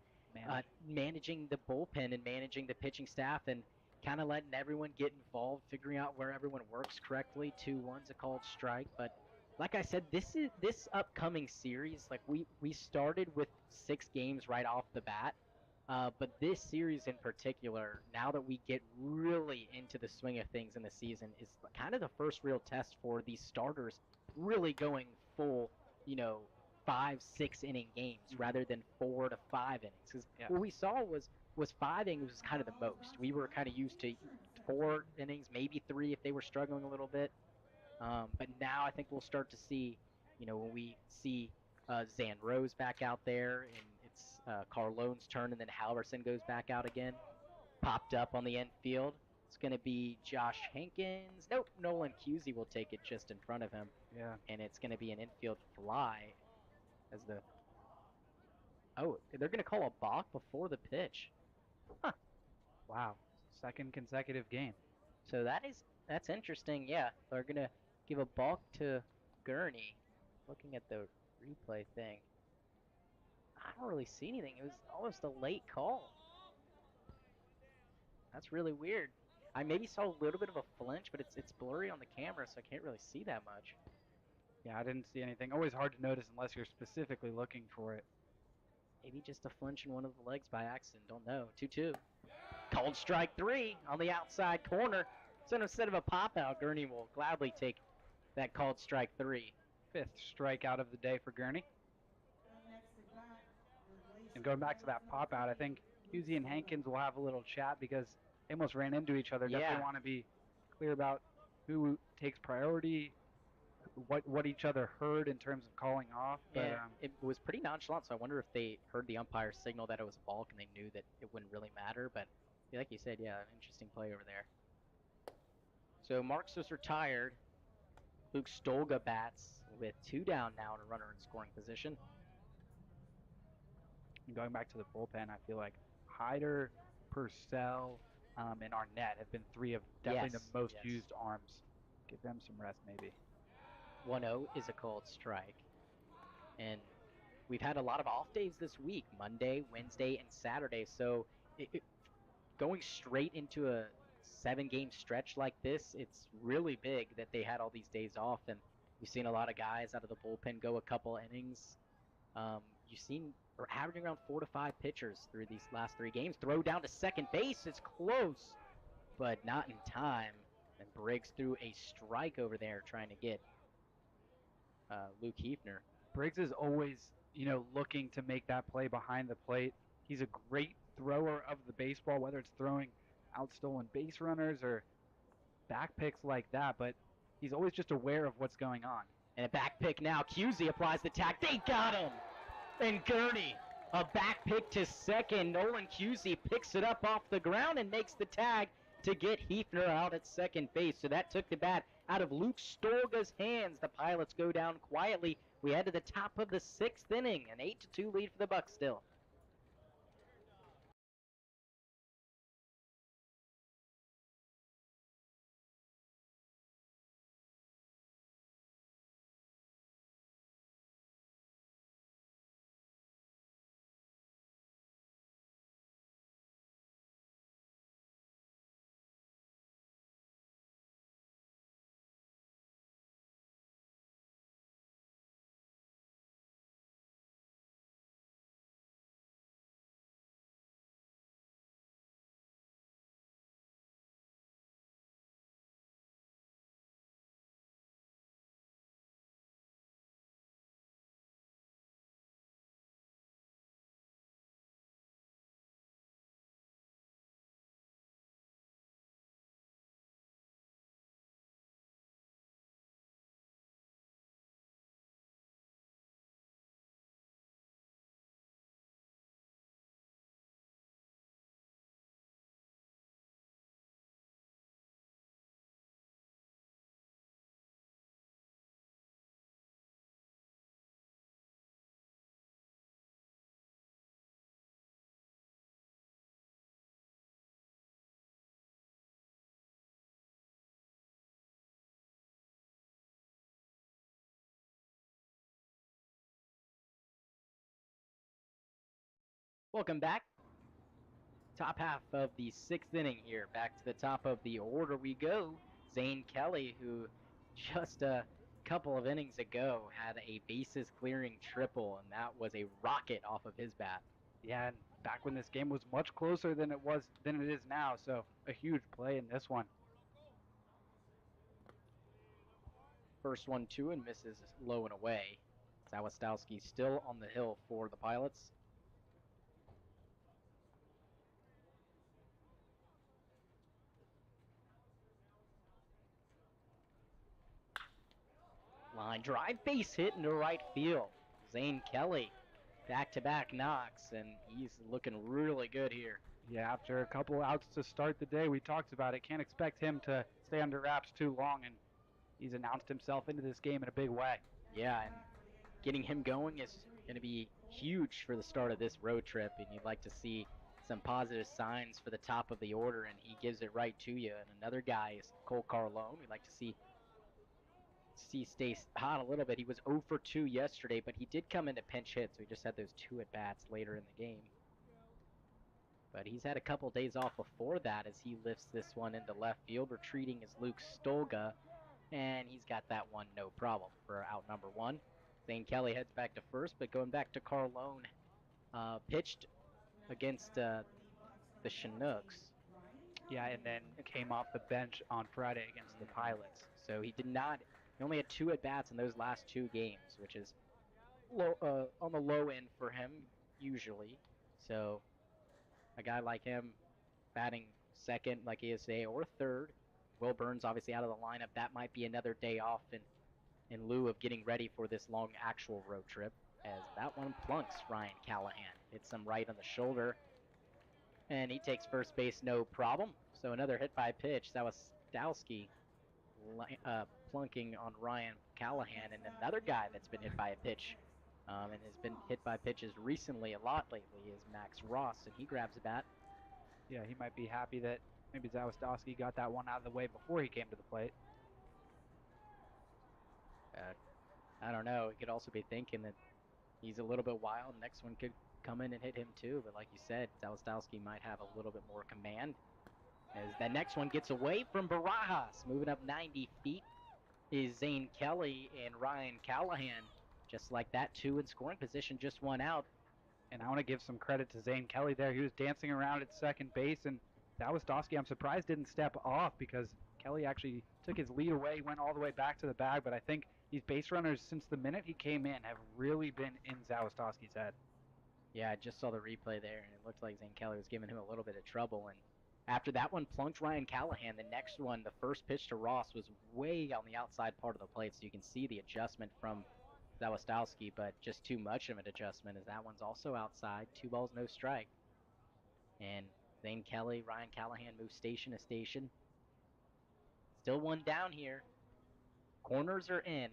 managing the bullpen and managing the pitching staff and kind of letting everyone get involved, figuring out where everyone works correctly. 2-1's a called strike, but like I said, this upcoming series, like we started with 6 games right off the bat, but this series in particular, now that we get really into the swing of things in the season, is kind of the first real test for these starters really going full, 5-6 inning games rather than 4 to 5 innings. Because what we saw was 5 innings was kind of the most. We were kind of used to 4 innings, maybe 3 if they were struggling a little bit. But now I think we'll start to see, when we see Zan Rose back out there, and it's Carlone's turn, and then Halverson goes back out again. Popped up on the infield. It's going to be Josh Hankins. Nope, Nolan Cusey will take it just in front of him. Yeah. And it's going to be an infield fly as the... Oh, they're going to call a balk before the pitch. Huh. Wow. 2nd consecutive game. So that's interesting. Yeah, they're going to give a balk to Gurney. Looking at the replay thing, I don't really see anything. It was almost a late call. That's really weird. I maybe saw a little bit of a flinch, but it's blurry on the camera, so I can't really see that much. Yeah, I didn't see anything. Always hard to notice unless you're specifically looking for it. Maybe just a flinch in one of the legs by accident. Don't know. 2-2. Called strike 3 on the outside corner. So instead of a pop-out, Gurney will gladly take that called strike 3. 5th strikeout of the day for Gurney. And going back to that pop-out, I think Cusey and Hankins will have a little chat because they almost ran into each other. Yeah. Definitely want to be clear about who takes priority, what each other heard in terms of calling off. But, Yeah, it was pretty nonchalant, so I wonder if they heard the umpire signal that it was a balk and they knew that it wouldn't really matter. But like you said, yeah, an interesting play over there. So Marks was retired. Luke Stolga bats with 2 down now and a runner in scoring position. And going back to the bullpen, I feel like Hyder, Purcell, and Arnett have been 3 of definitely the most used arms. Give them some rest, maybe. 1-0 is a called strike. And we've had a lot of off days this week, Monday, Wednesday, and Saturday. So going straight into a 7-game stretch like this, it's really big that they had all these days off. And you've seen a lot of guys out of the bullpen go a couple innings. You've seen we're averaging around 4 to 5 pitchers through these last 3 games. Throw down to second base. It's close, but not in time. And Briggs threw a strike over there trying to get Luke Hefner. Briggs is always, looking to make that play behind the plate. He's a great thrower of the baseball, whether it's throwing out stolen base runners or back picks like that, but he's always just aware of what's going on. And a back pick now. Cusey applies the tag. They got him! And Gurney A back pick to second. Nolan Cusey picks it up off the ground and makes the tag to get Hefner out at second base. So that took the bat out of Luke Stolga's hands. The Pilots go down quietly. We head to the top of the 6th inning. An 8-2 lead for the Bucs still. Welcome back. Top half of the 6th inning here. Back to the top of the order we go. Zane Kelly, who just a couple of innings ago had a bases clearing triple, and that was a rocket off of his bat. Yeah, and back when this game was much closer than it is now, so a huge play in this one. First 1-2 and misses low and away. Zawistowski still on the hill for the Pilots. Line drive, base hit into right field. Zane Kelly, back-to-back knocks, and he's looking really good here. Yeah, after a couple outs to start the day, we talked about it. Can't expect him to stay under wraps too long, and he's announced himself into this game in a big way. Yeah, and getting him going is going to be huge for the start of this road trip, and you'd like to see some positive signs for the top of the order, and he gives it right to you. And another guy is Cole Carlone. We'd like to see stay hot a little bit. He was 0 for 2 yesterday, but he did come into pinch hit, so he just had those 2 at-bats later in the game. But he's had a couple days off before that as he lifts this one into left field. Retreating is Luke Stolga, and he's got that one no problem for out number 1. Zane Kelly heads back to first, but going back to Carlone, pitched against the Chinooks. Yeah, and then came off the bench on Friday against the Pilots. So he only had 2 at-bats in those last 2 games, which is low, on the low end for him usually. So a guy like him batting second like he is today, or third. Will Burns obviously out of the lineup. That might be another day off in lieu of getting ready for this long actual road trip, as that one plunks Ryan Callahan. Hits him right on the shoulder, and he takes first base no problem. So another hit by pitch. That was Zawistowski plunking on Ryan Callahan, and another guy that's been hit by a pitch and has been hit by pitches recently a lot lately is Max Ross, and he grabs a bat. Yeah, he might be happy that maybe Zawistowski got that one out of the way before he came to the plate. I don't know. He could also be thinking that he's a little bit wild. Next one could come in and hit him too, but like you said, Zawistowski might have a little bit more command. As that next one gets away from Barajas, moving up 90 feet is Zane Kelly, and Ryan Callahan, just like that, 2 in scoring position, just 1 out. And I want to give some credit to Zane Kelly there. He was dancing around at second base, and Zawistowski, I'm surprised, didn't step off because Kelly actually took his lead away, went all the way back to the bag, but I think these base runners, since the minute he came in, have really been in Zawistowski's head. Yeah, I just saw the replay there, and it looked like Zane Kelly was giving him a little bit of trouble, and after that one plunked Ryan Callahan, the next one, the first pitch to Ross, was way on the outside part of the plate, so you can see the adjustment from Zawistowski, but just too much of an adjustment as that one's also outside. 2 balls, no strike. And Zane Kelly, Ryan Callahan move station to station. Still one down here. Corners are in.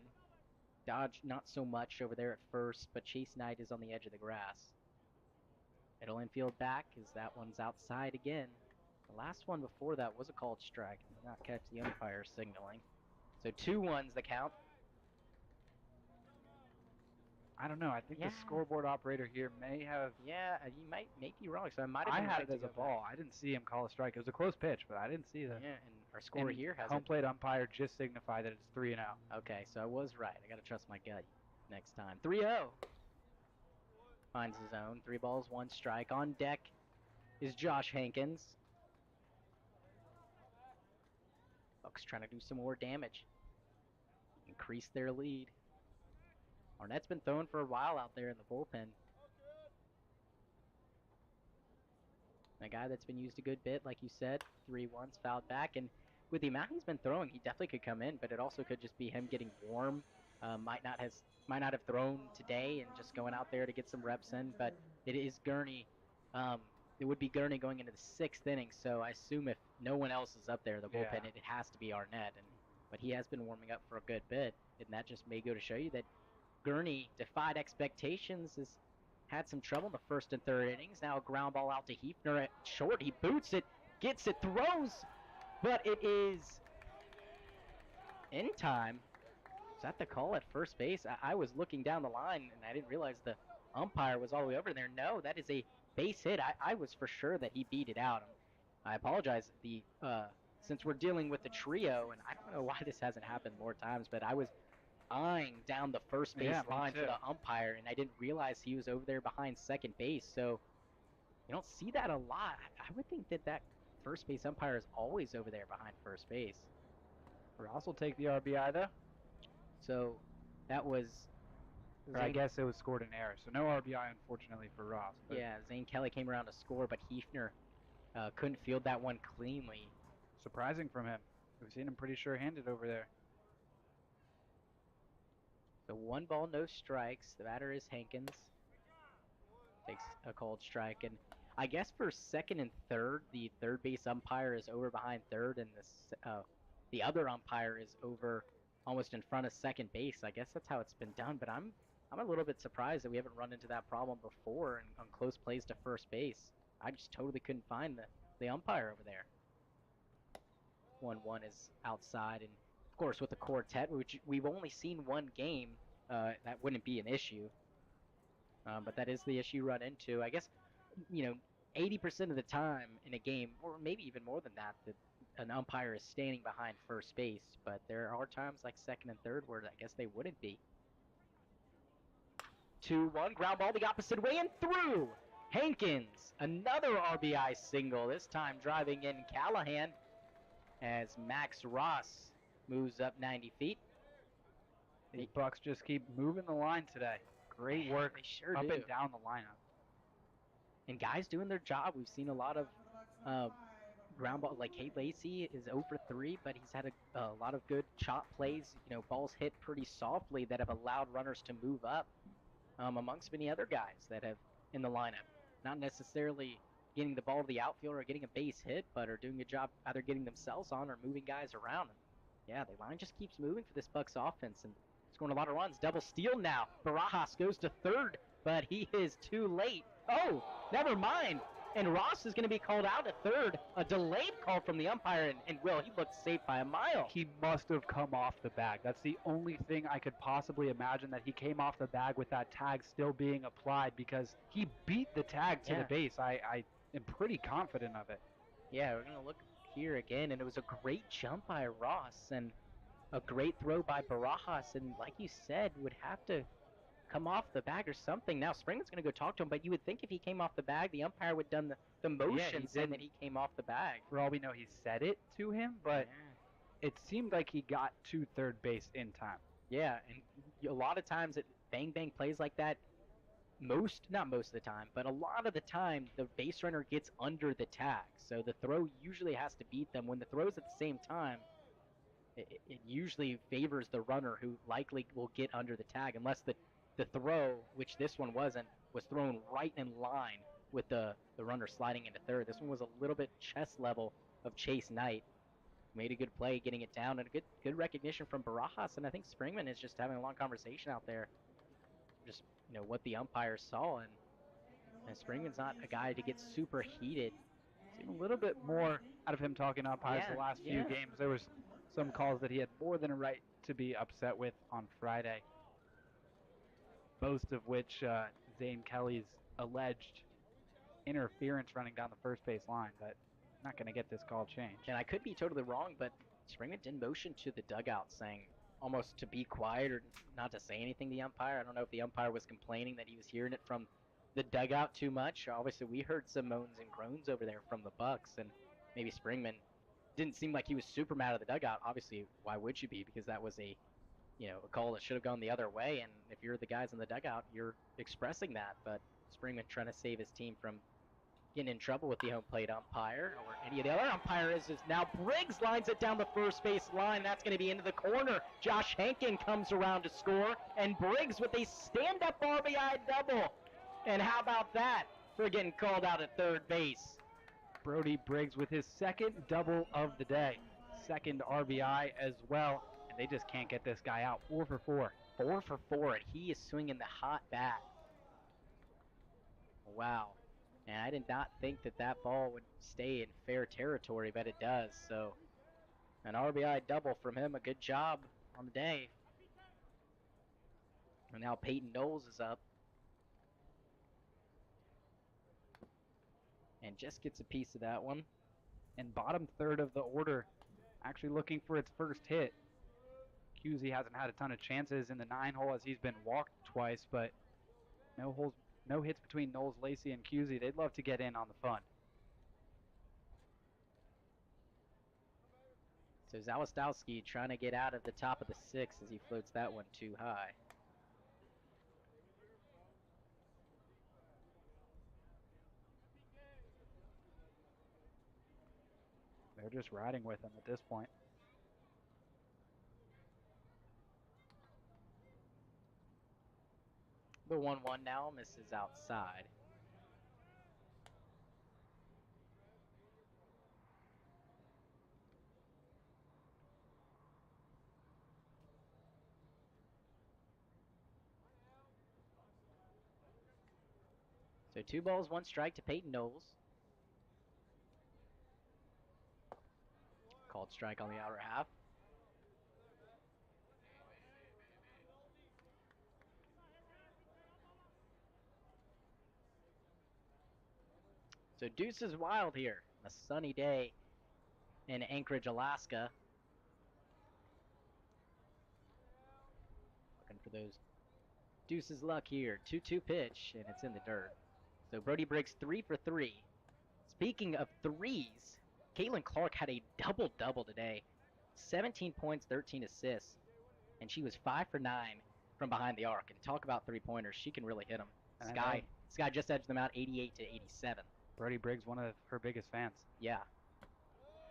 Dodge not so much over there at first, but Chase Knight is on the edge of the grass. Middle infield back as that one's outside again. The last one before that was a called strike. Did not catch the umpire signaling. So 2-1's the count. I don't know. I think the scoreboard operator here may have. Yeah, you may be wrong. So I might have I been had right it to as a go ball. I didn't see him call a strike. It was a close pitch, but I didn't see back. that. Yeah, and our score And here has home it. plate umpire just signified that it's 3-0. Okay, so I was right. I got to trust my gut next time. 3-0. Finds his own. 3 balls, 1 strike. On deck is Josh Hankins. Bucs trying to do some more damage. Increase their lead. Arnett's been throwing for a while out there in the bullpen. A guy that's been used a good bit, like you said. 3-1's fouled back, and with the amount he's been throwing, he definitely could come in, but it also could just be him getting warm. Might not have thrown today and just going out there to get some reps in, but it is Gurnie. It would be Gurnie going into the 6th inning, so I assume if no one else is up there in the bullpen, it has to be Arnett. But he has been warming up for a good bit, and that just may go to show you that Gurnie defied expectations, has had some trouble in the 1st and 3rd innings. Now a ground ball out to Hefner at short. He boots it, gets it, throws, but it is in time. Is that the call at first base? I was looking down the line, and I didn't realize the umpire was all the way over there. No, that is a base hit. I was for sure that he beat it out. I apologize. Since we're dealing with the trio, and I don't know why this hasn't happened more times, but I was eyeing down the first base line for the umpire, and I didn't realize he was over there behind second base. So you don't see that a lot. I would think that first base umpire is always over there behind first base. Ross will take the RBI though. So that was. Or I guess it was scored in error, so no RBI unfortunately for Ross. Yeah, Zane Kelly came around to score, but Hefner couldn't field that one cleanly. Surprising from him. We've seen him pretty sure-handed over there. So 1 ball, no strikes. The batter is Hankins. Takes a called strike, and I guess for 2nd and 3rd, the 3rd base umpire is over behind 3rd, and the other umpire is over almost in front of 2nd base. I guess that's how it's been done, but I'm a little bit surprised that we haven't run into that problem before on close plays to first base. I just totally couldn't find the umpire over there. 1-1 is outside, and of course with the quartet, which we've only seen 1 game, that wouldn't be an issue. But that is the issue run into. I guess, 80% of the time in a game, or maybe even more than that, an umpire is standing behind first base, but there are times like 2nd and 3rd where I guess they wouldn't be. 2-1, ground ball the opposite way and through! Hankins, another RBI single, this time driving in Callahan as Max Ross moves up 90 feet. The Bucs just keep moving the line today. Great work up and down the lineup. And guys doing their job. We've seen a lot of ground ball, like Kate Lacey is 0 for 3, but he's had a lot of good chop plays, balls hit pretty softly that have allowed runners to move up amongst many other guys that have in the lineup. Not necessarily getting the ball to the outfield or getting a base hit, but are doing a job either getting themselves on or moving guys around. And yeah, the line just keeps moving for this Bucs offense and scoring a lot of runs. Double steal now. Barajas goes to 3rd, but he is too late. Oh, never mind. And Ross is going to be called out at 3rd. A delayed call from the umpire, and Will, he looked safe by a mile. He must have come off the bag. That's the only thing I could possibly imagine, that he came off the bag with that tag still being applied, because he beat the tag to the base. I am pretty confident of it. Yeah, we're going to look here again, and it was a great jump by Ross and a great throw by Barajas, and like you said, would have to come off the bag or something. Now Springman's going to go talk to him, but you would think if he came off the bag, the umpire would have done the motion saying that he came off the bag. For all we know, he said it to him, but it seemed like he got to 3rd base in time. Yeah, and a lot of times at bang-bang plays like that, not most of the time, but a lot of the time, the base runner gets under the tag. So the throw usually has to beat them. When the throw's at the same time, it usually favors the runner who likely will get under the tag, unless the throw, which this one wasn't, was thrown right in line with the runner sliding into third. This one was a little bit chest level of Chase Knight. Made a good play getting it down, and a good recognition from Barajas, and I think Springman is just having a long conversation out there. Just, what the umpires saw, and Springman's not a guy to get super heated. Seen a little bit more out of him talking to umpires the last few games. There was some calls that he had more than a right to be upset with on Friday, most of which Zane Kelly's alleged interference running down the first base line, but not going to get this call changed. And I could be totally wrong, but Springman did motion to the dugout saying almost to be quiet or not to say anything to the umpire. I don't know if the umpire was complaining that he was hearing it from the dugout too much. Obviously, we heard some moans and groans over there from the Bucs, and maybe Springman didn't seem like he was super mad at the dugout. Obviously, why would you be? Because that was a call that should have gone the other way, and if you're the guys in the dugout, you're expressing that. But Springman trying to save his team from getting in trouble with the home plate umpire or any of the other umpires is now Briggs lines it down the first base line. That's going to be into the corner. Josh Hankin comes around to score, and Briggs with a stand-up RBI double. And how about that for getting called out at third base? Brody Briggs with his second double of the day. Second RBI as well, and they just can't get this guy out. 4 for 4. 4 for 4, and he is swinging the hot bat. Wow. And I did not think that ball would stay in fair territory, but it does. So an RBI double from him, a good job on the day. And now Peyton Knowles is up. And just gets a piece of that one. And bottom third of the order actually looking for its first hit. Cusey hasn't had a ton of chances in the 9-hole as he's been walked twice, but no hits between Knowles, Lacey, and Cusey. They'd love to get in on the fun. So Zawistowski trying to get out of the top of the 6th as he floats that one too high. They're just riding with him at this point. The 1-1 now misses outside. So 2 balls, 1 strike to Peyton Knowles. Called strike on the outer half. So Deuce is wild here. A sunny day in Anchorage, Alaska. Looking for those Deuce's luck here. 2-2 pitch, and it's in the dirt. So Brody Briggs 3 for 3. Speaking of threes, Caitlin Clark had a double-double today. 17 points, 13 assists, and she was 5 for 9 from behind the arc. And talk about three-pointers, she can really hit them. Sky just edged them out 88 to 87. Brody Briggs, one of her biggest fans. Yeah.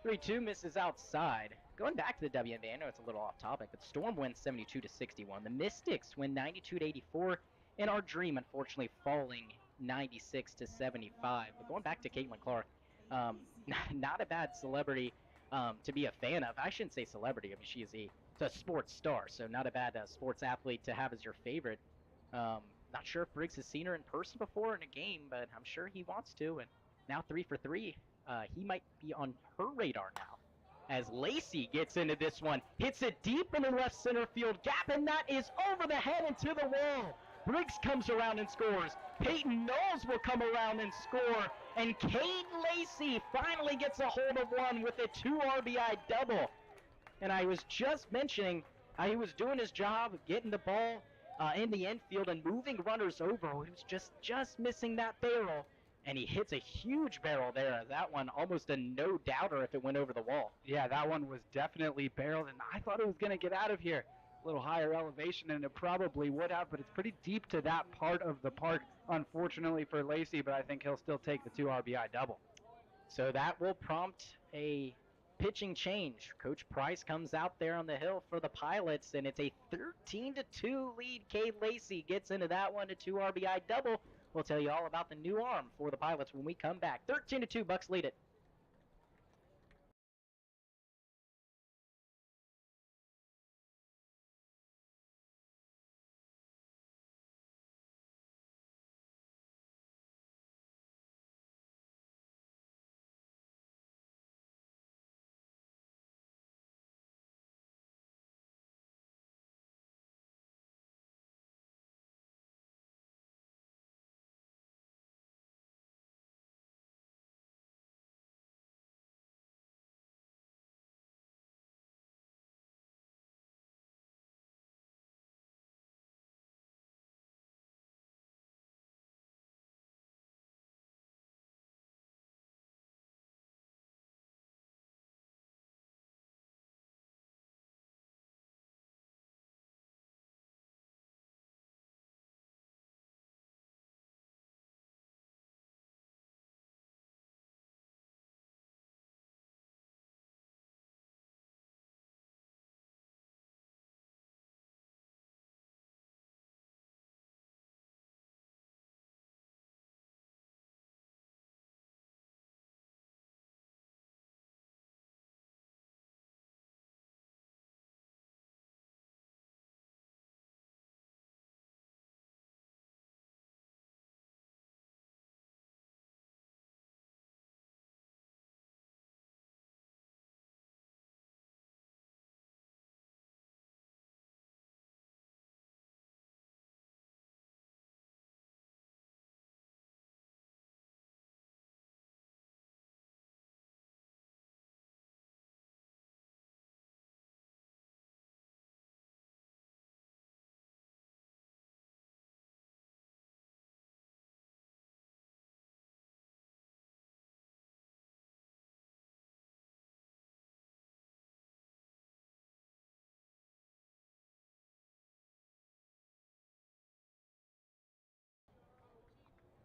3-2 misses outside. Going back to the WNBA, I know it's a little off topic, but Storm wins 72 to 61. The Mystics win 92 to 84, and our Dream, unfortunately, falling 96 to 75. But going back to Caitlin Clark, not a bad celebrity to be a fan of. I shouldn't say celebrity. I mean, she is a sports star, so not a bad sports athlete to have as your favorite. Not sure if Briggs has seen her in person before in a game, but I'm sure he wants to. And now 3 for 3. He might be on her radar now. As Lacey gets into this one, hits it deep in the left center field gap, and that is over the head and to the wall. Briggs comes around and scores. Peyton Knowles will come around and score. And Cade Lacey finally gets a hold of one with a 2 RBI double. And I was just mentioning he was doing his job, getting the ball in the infield and moving runners over. He was just missing that barrel. And he hits a huge barrel there. That one almost a no-doubter if it went over the wall. Yeah, that one was definitely barreled, and I thought it was going to get out of here. A little higher elevation, and it probably would have, but it's pretty deep to that part of the park, unfortunately for Lacey, but I think he'll still take the 2 RBI double. So that will prompt a pitching change. Coach Price comes out there on the hill for the Pilots, and it's a 13-2 lead. Cade Lacey gets into that one to 2 RBI double. We'll tell you all about the new arm for the Pilots when we come back. 13-2, Bucs lead it.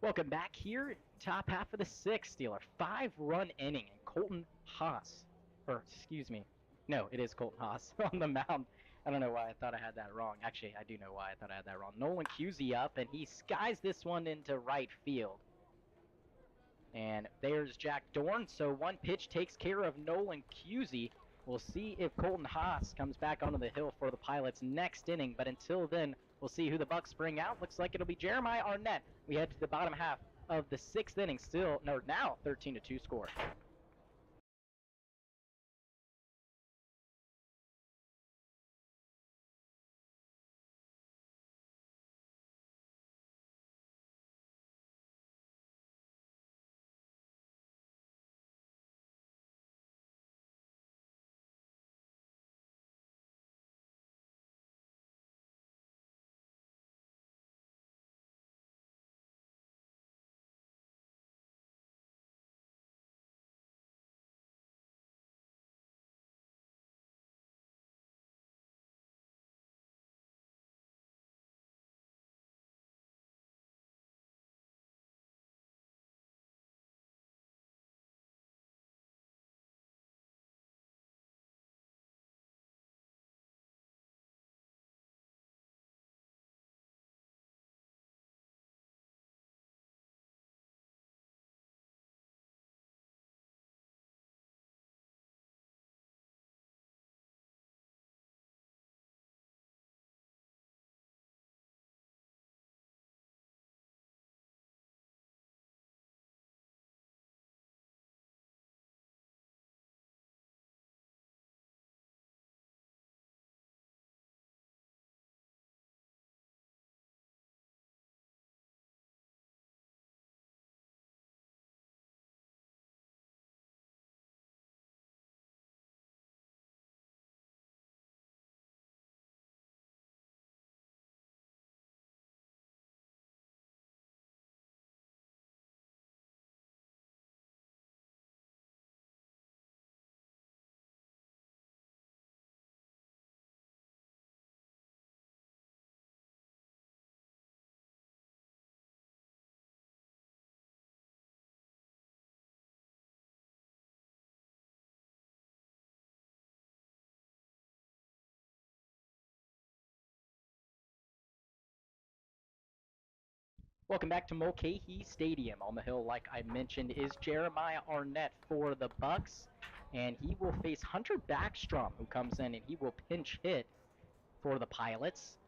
Welcome back here, top half of the sixth. Steeler 5-run inning, and Colton Haas, or excuse me, no, it is Colton Haas on the mound. I don't know why I thought I had that wrong. Actually, I do know why I thought I had that wrong. Nolan Cusey up, and he skies this one into right field. And there's Jack Dorn, so one pitch takes care of Nolan Cusey. We'll see if Colton Haas comes back onto the hill for the Pilots next inning, but until then, we'll see who the Bucs bring out. Looks like it'll be Jeremiah Arnett. We head to the bottom half of the sixth inning, now 13-2 score. Welcome back to Mulcahy Stadium. On the hill, like I mentioned, is Jeremiah Arnett for the Bucs, and he will face Hunter Backstrom, who comes in and he will pinch hit for the Pilots.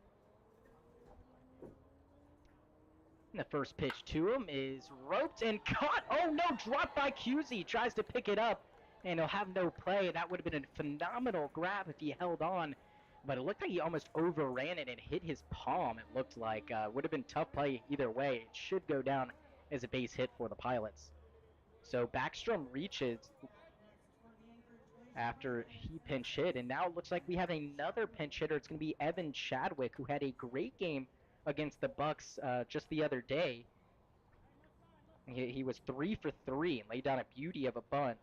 And the first pitch to him is roped and caught. Oh no, dropped by Cusey. Tries to pick it up, and he'll have no play. That would have been a phenomenal grab if he held on. But it looked like he almost overran it and hit his palm. It looked like would have been tough play either way. It should go down as a base hit for the Pilots. So Backstrom reaches after he pinch hit, and now it looks like we have another pinch hitter. It's going to be Evan Chadwick, who had a great game against the Bucs just the other day. He was 3 for 3 and laid down a beauty of a bunt.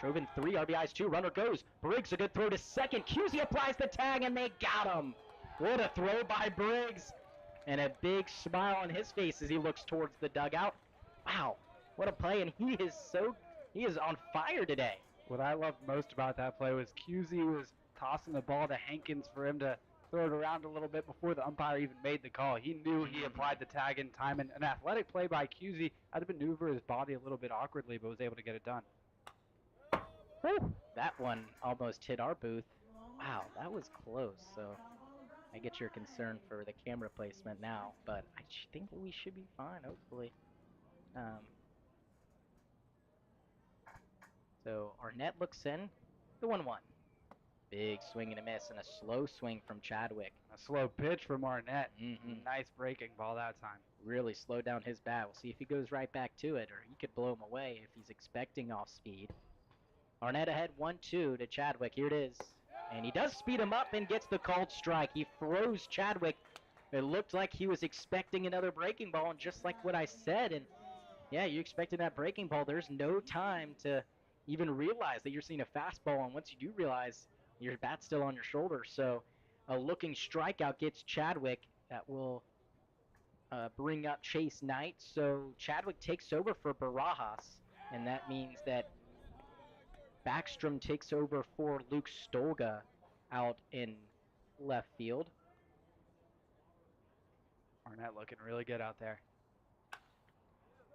Drove in 3 RBIs, 2. Runner goes. Briggs, a good throw to second. Cusey applies the tag, and they got him. What a throw by Briggs. And a big smile on his face as he looks towards the dugout. Wow, what a play, and he is on fire today. What I loved most about that play was Cusey was tossing the ball to Hankins for him to throw it around a little bit before the umpire even made the call. He knew he applied the tag in time, and an athletic play by Cusey had to maneuver his body a little bit awkwardly, but was able to get it done. Whew, that one almost hit our booth. Wow, that was close. So I get your concern for the camera placement now, but I think we should be fine, hopefully. So Arnett looks in, the 1-1. Big swing and a miss, and a slow swing from Chadwick. A slow pitch from Arnett. Nice breaking ball that time. Really slowed down his bat. We'll see if he goes right back to it, or he could blow him away if he's expecting off speed. Arnett ahead 1-2 to Chadwick. Here it is. And he does speed him up and gets the called strike. He froze Chadwick. It looked like he was expecting another breaking ball, and just like what I said, and yeah, you expected that breaking ball. There's no time to even realize that you're seeing a fastball, and once you do realize, your bat's still on your shoulder. So a looking strikeout gets Chadwick. That will bring up Chase Knight. So Chadwick takes over for Barajas, and that means that Backstrom takes over for Luke Stolga out in left field. Arnett looking really good out there.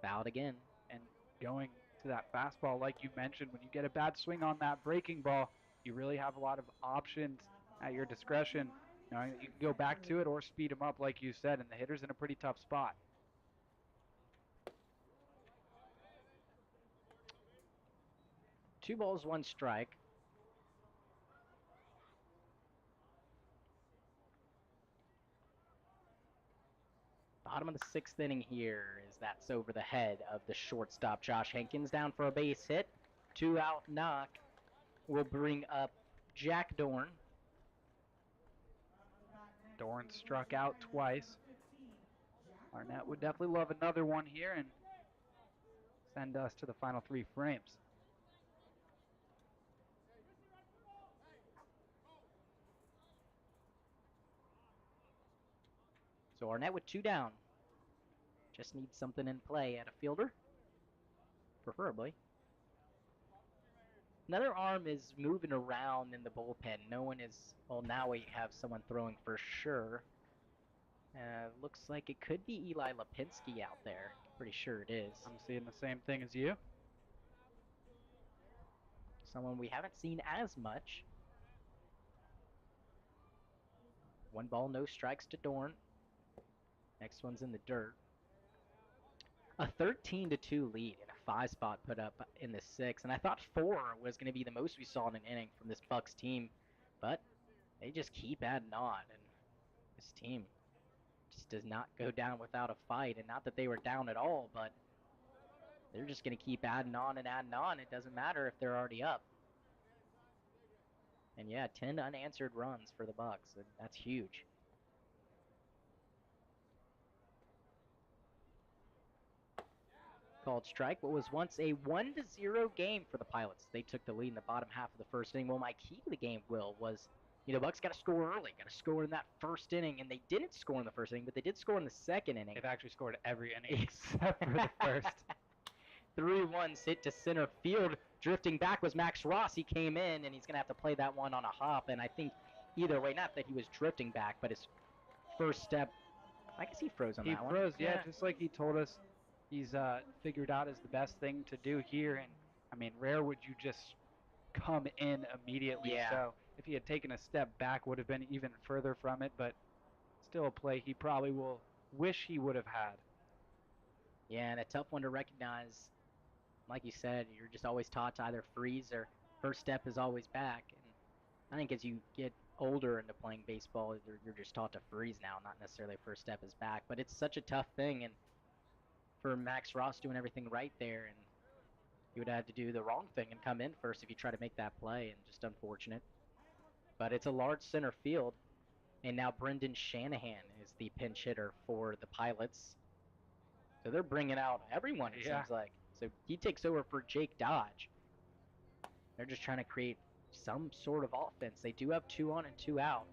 Fouled again. And going to that fastball, like you mentioned, when you get a bad swing on that breaking ball, you really have a lot of options at your discretion. You know, you can go back to it or speed him up, like you said, and the hitter's in a pretty tough spot. Two balls, one strike. Bottom of the 6th inning here is that's over the head of the shortstop. Josh Hankins down for a base hit. 2-out knock will bring up Jack Dorn. Dorn struck out twice. Arnett would definitely love another one here and send us to the final 3 frames. So Arnett with 2 down. Just needs something in play at a fielder, preferably. Another arm is moving around in the bullpen. No one is, well, now we have someone throwing for sure. Looks like it could be Eli Lipinski out there. Pretty sure it is. I'm seeing the same thing as you. Someone we haven't seen as much. 1 ball, no strikes to Dorn. Next one's in the dirt. A 13-2 lead and a 5-spot put up in the 6th. And I thought 4 was going to be the most we saw in an inning from this Bucs team. But they just keep adding on. And this team just does not go down without a fight. And not that they were down at all, but they're just going to keep adding on and adding on. It doesn't matter if they're already up. And yeah, 10 unanswered runs for the Bucs. And that's huge. Called strike. What was once a 1-0 game for the Pilots. They took the lead in the bottom half of the 1st inning. Well, my key to the game, Will, was, you know, Bucs got to score early. Got to score in that 1st inning. And they didn't score in the 1st inning, but they did score in the 2nd inning. They've actually scored every inning except for the 1st. 3-1 hit to center field. Drifting back was Max Ross. He came in, and he's going to have to play that one on a hop. And I think either way, not that he was drifting back, but his first step I guess he froze on He that one. froze, yeah, just like he told us he's figured out is the best thing to do here. And I mean, rare would you just come in immediately. Yeah. So if he had taken a step back, would have been even further from it. But still a play he probably will wish he would have had. Yeah, and a tough one to recognize. Like you said, you're just always taught to either freeze or first step is always back. And I think as you get older into playing baseball, you're just taught to freeze now, not necessarily first step is back. But it's such a tough thing, and for Max Ross doing everything right there, and he would have had to do the wrong thing and come in first if you try to make that play, and just unfortunate. But it's a large center field, and now Brendan Shanahan is the pinch hitter for the Pilots. So they're bringing out everyone, it seems like. So he takes over for Jake Dodge. They're just trying to create some sort of offense. They do have 2 on and 2 out.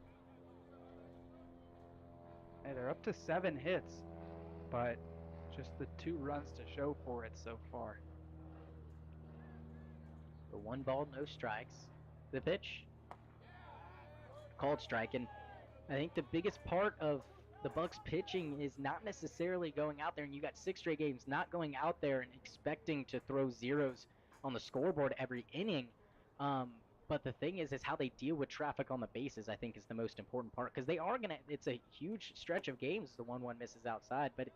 Hey, they're up to 7 hits, but just the 2 runs to show for it so far. The 1 ball, no strikes. The pitch, called strike, and I think the biggest part of the Bucs pitching is not necessarily going out there, and you got 6 straight games, not going out there and expecting to throw zeros on the scoreboard every inning. But the thing is how they deal with traffic on the bases, I think, is the most important part, because they are going to, it's a huge stretch of games, the 1-1 misses outside, but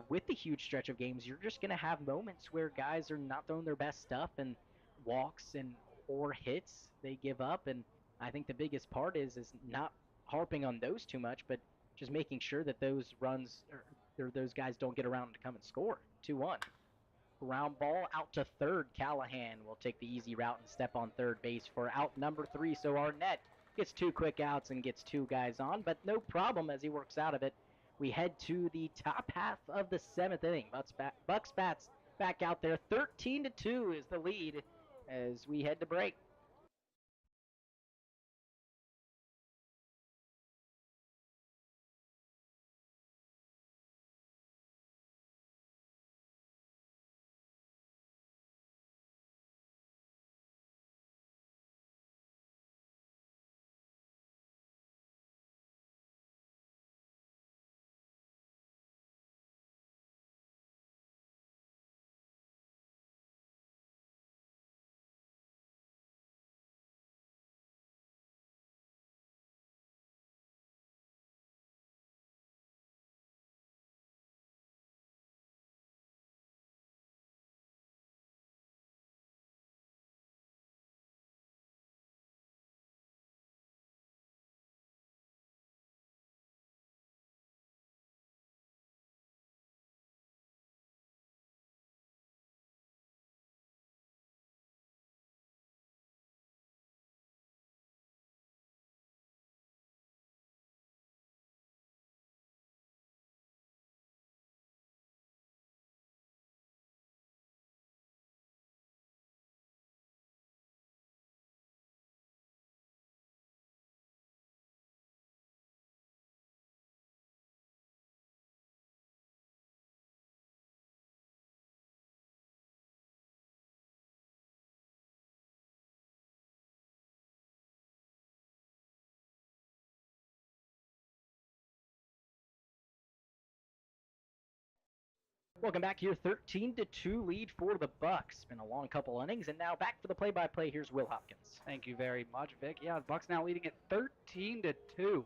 with the huge stretch of games, you're just going to have moments where guys are not throwing their best stuff, and walks and or hits they give up, and I think the biggest part is not harping on those too much, but just making sure that those runs or those guys don't get around to come and score. 2-1. Ground ball out to third. Callahan will take the easy route and step on third base for out number 3. So Arnett gets 2 quick outs and gets 2 guys on, but no problem as he works out of it. We head to the top half of the 7th inning. Bucs bats back out there. 13-2 is the lead as we head to break. Welcome back here. 13-2 lead for the Bucs. Been a long couple innings, and now back for the play-by-play. Here's Will Hopkins. Thank you very much, Vic. Yeah, the Bucs now leading at 13-2. It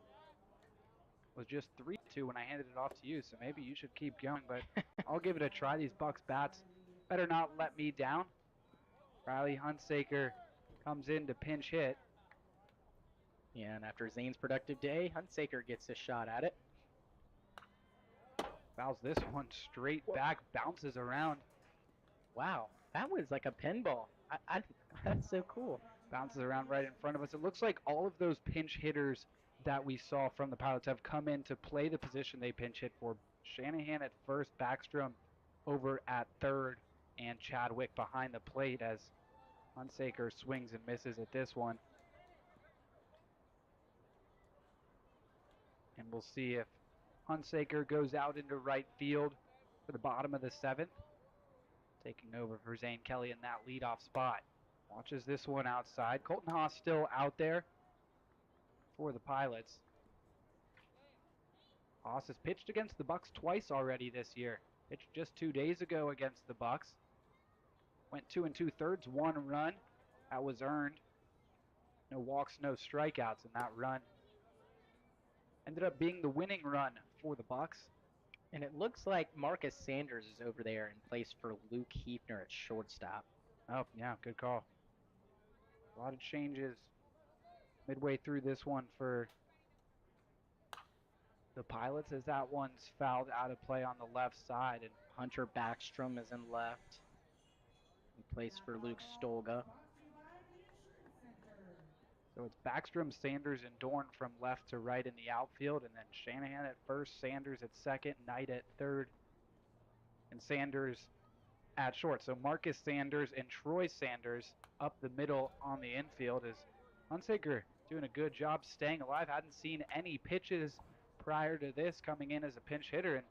was just 3-2 when I handed it off to you, so maybe you should keep going, but I'll give it a try. These Bucs bats better not let me down. Riley Hunsaker comes in to pinch hit. Yeah, and after Zane's productive day, Hunsaker gets a shot at it. Fouls this one straight back, bounces around. Wow, that was like a pinball. That's so cool. Bounces around right in front of us. It looks like all of those pinch hitters that we saw from the Pilots have come in to play the position they pinch hit for. Shanahan at first, Backstrom over at third, and Chadwick behind the plate as Hunsaker swings and misses at this one. And we'll see if Hunsaker goes out into right field for the bottom of the 7th, taking over for Zane Kelly in that leadoff spot. Watches this one outside. Colton Haas still out there for the Pilots. Haas has pitched against the Bucs twice already this year. Pitched just 2 days ago against the Bucs. Went 2 2/3, 1 run. That was earned. No walks, no strikeouts, and that run ended up being the winning run for the Bucs. And it looks like Marcus Sanders is over there in place for Luke Hefner at shortstop. Oh, yeah, good call. A lot of changes midway through this one for the Pilots as that one's fouled out of play on the left side. And Hunter Backstrom is in left in place for Luke Stolga. so it's Backstrom, Sanders, and Dorn from left to right in the outfield, and then Shanahan at first, Sanders at second, Knight at third, and Sanders at short. So Marcus Sanders and Troy Sanders up the middle on the infield as Hunsaker doing a good job staying alive. Hadn't seen any pitches prior to this coming in as a pinch hitter, and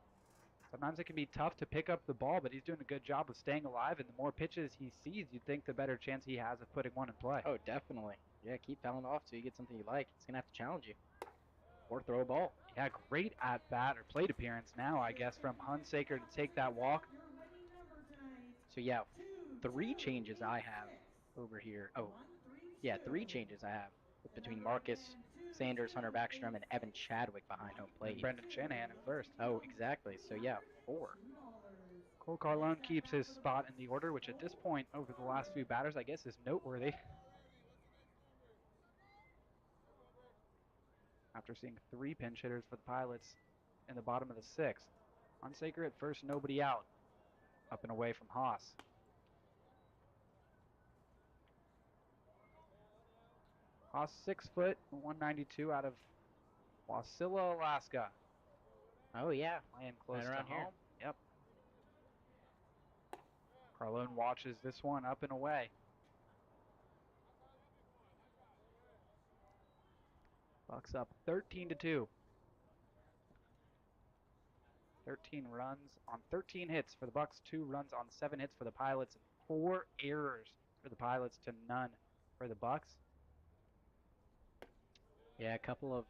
sometimes it can be tough to pick up the ball, but he's doing a good job of staying alive, and the more pitches he sees, you'd think the better chance he has of putting one in play. Oh, definitely. Yeah, keep fouling off till you get something you like. It's going to have to challenge you. Or throw a ball. Yeah, great at-bat or plate appearance now, I guess, from Hunsaker to take that walk. So, yeah, 3 changes I have over here. Oh, yeah, 3 changes I have between Marcus Sanders, Hunter Backstrom, and Evan Chadwick behind home plate. And Brendan Shanahan at first. Oh, exactly. So, yeah, 4. Cole Carlone keeps his spot in the order, which at this point, over the last few batters, I guess is noteworthy. After seeing 3 pinch hitters for the Pilots in the bottom of the 6th. Hunsaker at first, nobody out. Up and away from Haas. Haas 6 foot, 192 out of Wasilla, Alaska. Oh, yeah. Playing close Right to around here. home. Yep. Carlone watches this one up and away. Bucs up 13-2. 13 runs on 13 hits for the Bucs, 2 runs on 7 hits for the Pilots, and 4 errors for the Pilots to none for the Bucs. Yeah, a couple of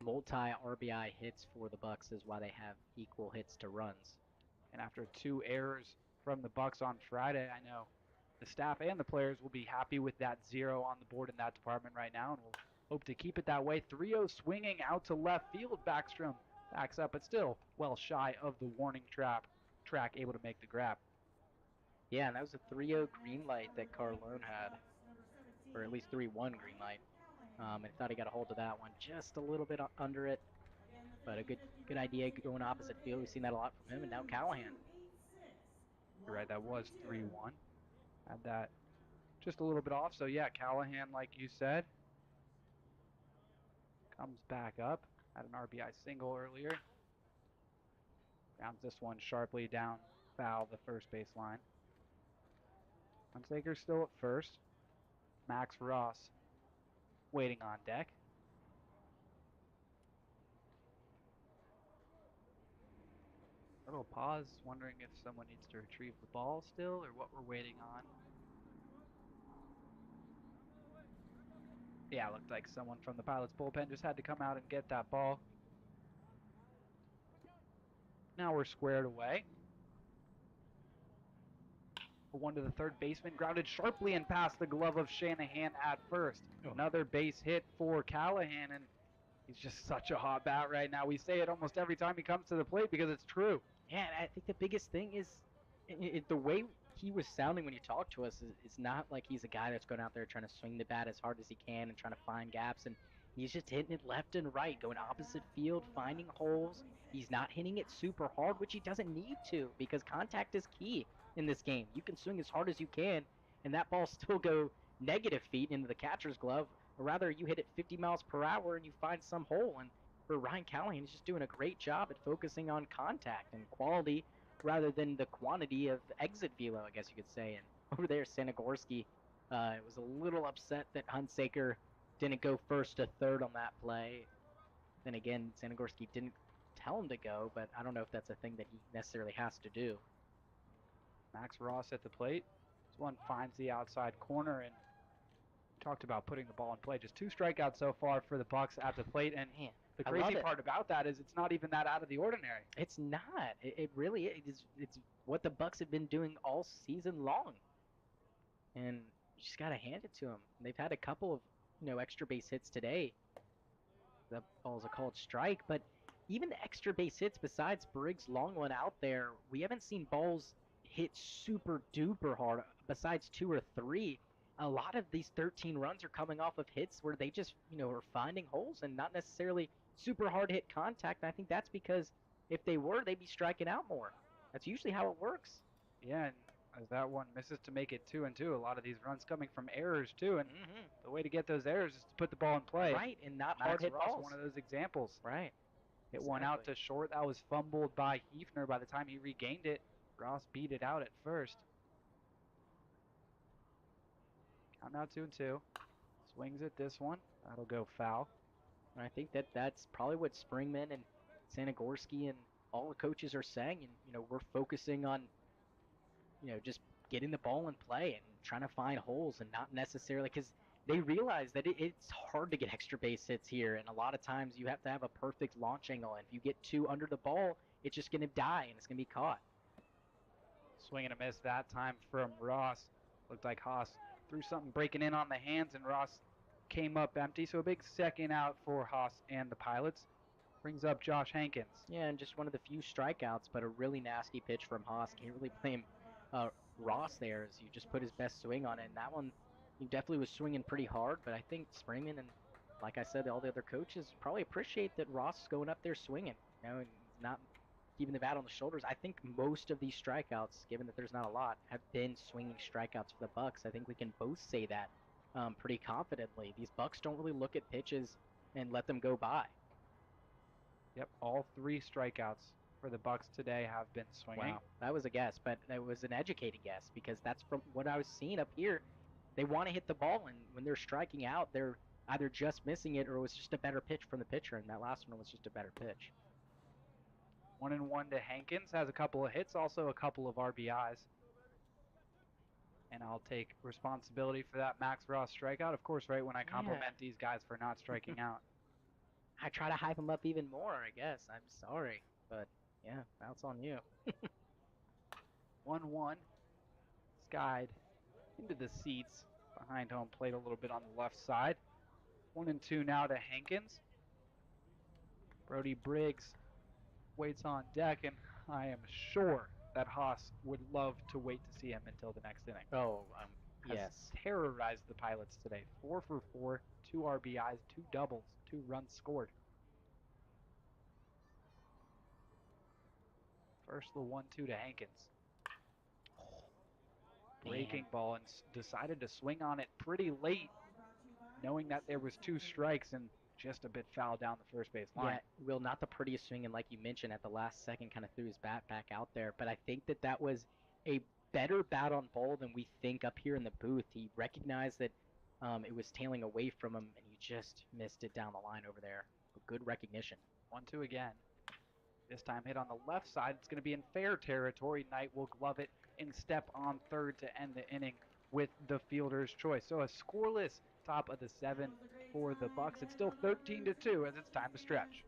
multi-RBI hits for the Bucs is why they have equal hits to runs. And after 2 errors from the Bucs on Friday, I know the staff and the players will be happy with that 0 on the board in that department right now, and we'll hope to keep it that way. 3-0 swinging out to left field. Backstrom backs up, but still well shy of the warning track, able to make the grab. Yeah, and that was a 3-0 green light that Carlone had, or at least 3-1 green light. I thought he got a hold of that one just a little bit under it, but a good idea going opposite field. We've seen that a lot from him, and now Callahan. You're right, that was 3-1. Had that just a little bit off, so yeah, Callahan, like you said, comes back up. Had an RBI single earlier. Grounds this one sharply down foul the first baseline. Hunsaker still at first. Max Ross waiting on deck. A little pause, wondering if someone needs to retrieve the ball still or what we're waiting on. Yeah, it looked like someone from the Pilots bullpen just had to come out and get that ball. Now we're squared away. One to the third baseman, grounded sharply and past the glove of Shanahan at first. Another base hit for Callahan, and he's just such a hot bat right now. We say it almost every time he comes to the plate because it's true. Yeah, and I think the biggest thing is the way he was sounding when he talked to us is not like he's a guy that's going out there trying to swing the bat as hard as he can and trying to find gaps, and he's just hitting it left and right, going opposite field, finding holes. He's not hitting it super hard, which he doesn't need to, because contact is key in this game. You can swing as hard as you can, and that ball still go negative feet into the catcher's glove, or rather you hit it 50 miles per hour and you find some hole. And for Ryan Callahan, he's just doing a great job at focusing on contact and quality rather than the quantity of exit velo, I guess you could say. And over there, Sanagorski was a little upset that Hunsaker didn't go first to third on that play. Then again, Sanagorski didn't tell him to go, but I don't know if that's a thing that he necessarily has to do. Max Ross at the plate. This one finds the outside corner, and talked about putting the ball in play. Just 2 strikeouts so far for the Bucs at the plate, and The I love crazy it. part about that is it's not even that out of the ordinary. It's not. It really is. It's what the Bucks have been doing all season long, and you just gotta hand it to them. They've had a couple of extra base hits today. That ball's a called strike, but even the extra base hits, besides Briggs' long one out there, we haven't seen balls hit super duper hard. Besides 2 or 3, a lot of these 13 runs are coming off of hits where they just are finding holes and not necessarily super hard hit contact. And I think that's because if they were, they'd be striking out more. That's usually how it works. Yeah, and as that one misses to make it 2-2, a lot of these runs coming from errors too, and the way to get those errors is to put the ball in play. Right, and not Max hard hit Ross, balls. one of those examples. Right. Hit one out to short. That was fumbled by Hefner. By the time he regained it, Ross beat it out at first. Count now 2-2. Swings at this one. That'll go foul. And I think that's probably what Springman and Sanagorski and all the coaches are saying. And we're focusing on just getting the ball in play and trying to find holes and not necessarily because they realize that it's hard to get extra base hits here. And a lot of times you have to have a perfect launch angle. And if you get too under the ball, it's just going to die and it's going to be caught. Swing and a miss that time from Ross. Looked like Haas threw something breaking in on the hands, and Ross came up empty. So a big second out for Haas and the Pilots. Brings up Josh Hankins. Yeah, and just one of the few strikeouts, but a really nasty pitch from Haas. Can't really blame Ross there as you just put his best swing on it. And that one, he definitely was swinging pretty hard, but I think Springman and, like I said, all the other coaches probably appreciate that Ross is going up there swinging, and not keeping the bat on the shoulders. I think most of these strikeouts, given that there's not a lot, have been swinging strikeouts for the Bucs. I think we can both say that pretty confidently. These Bucs don't really look at pitches and let them go by. Yep, all 3 strikeouts for the Bucs today have been swinging. Wow, that was a guess, but it was an educated guess because that's from what I was seeing up here. They want to hit the ball, and when they're striking out, they're either just missing it or it was just a better pitch from the pitcher, and that last one was just a better pitch. 1-1 to Hankins. Has a couple of hits, also a couple of RBIs. And I'll take responsibility for that Max Ross strikeout. Of course, right when I compliment these guys for not striking out. I try to hype them up even more, I guess. I'm sorry, but yeah, that's on you. 1-1. Skied into the seats behind home plate a little bit on the left side. 1-2 now to Hankins. Brody Briggs waits on deck, and I am sure that Haas would love to wait to see him until the next inning. Oh, Has yes. terrorized the Pilots today. 4 for 4, 2 RBIs, 2 doubles, 2 runs scored. First, the 1-2 to Hankins. Breaking ball, and decided to swing on it pretty late, knowing that there was 2 strikes and just a bit foul down the first base line. Yeah, Will, not the prettiest swing, and like you mentioned, at the last second kind of threw his bat back out there, but I think that was a better bat on ball than we think up here in the booth. He recognized that it was tailing away from him, and he just missed it down the line over there. Good recognition. 1-2 again. This time hit on the left side. It's going to be in fair territory. Knight will glove it and step on third to end the inning with the fielder's choice. So a scoreless top of the 7th for the Bucs. It's still 13-2 as it's time to stretch.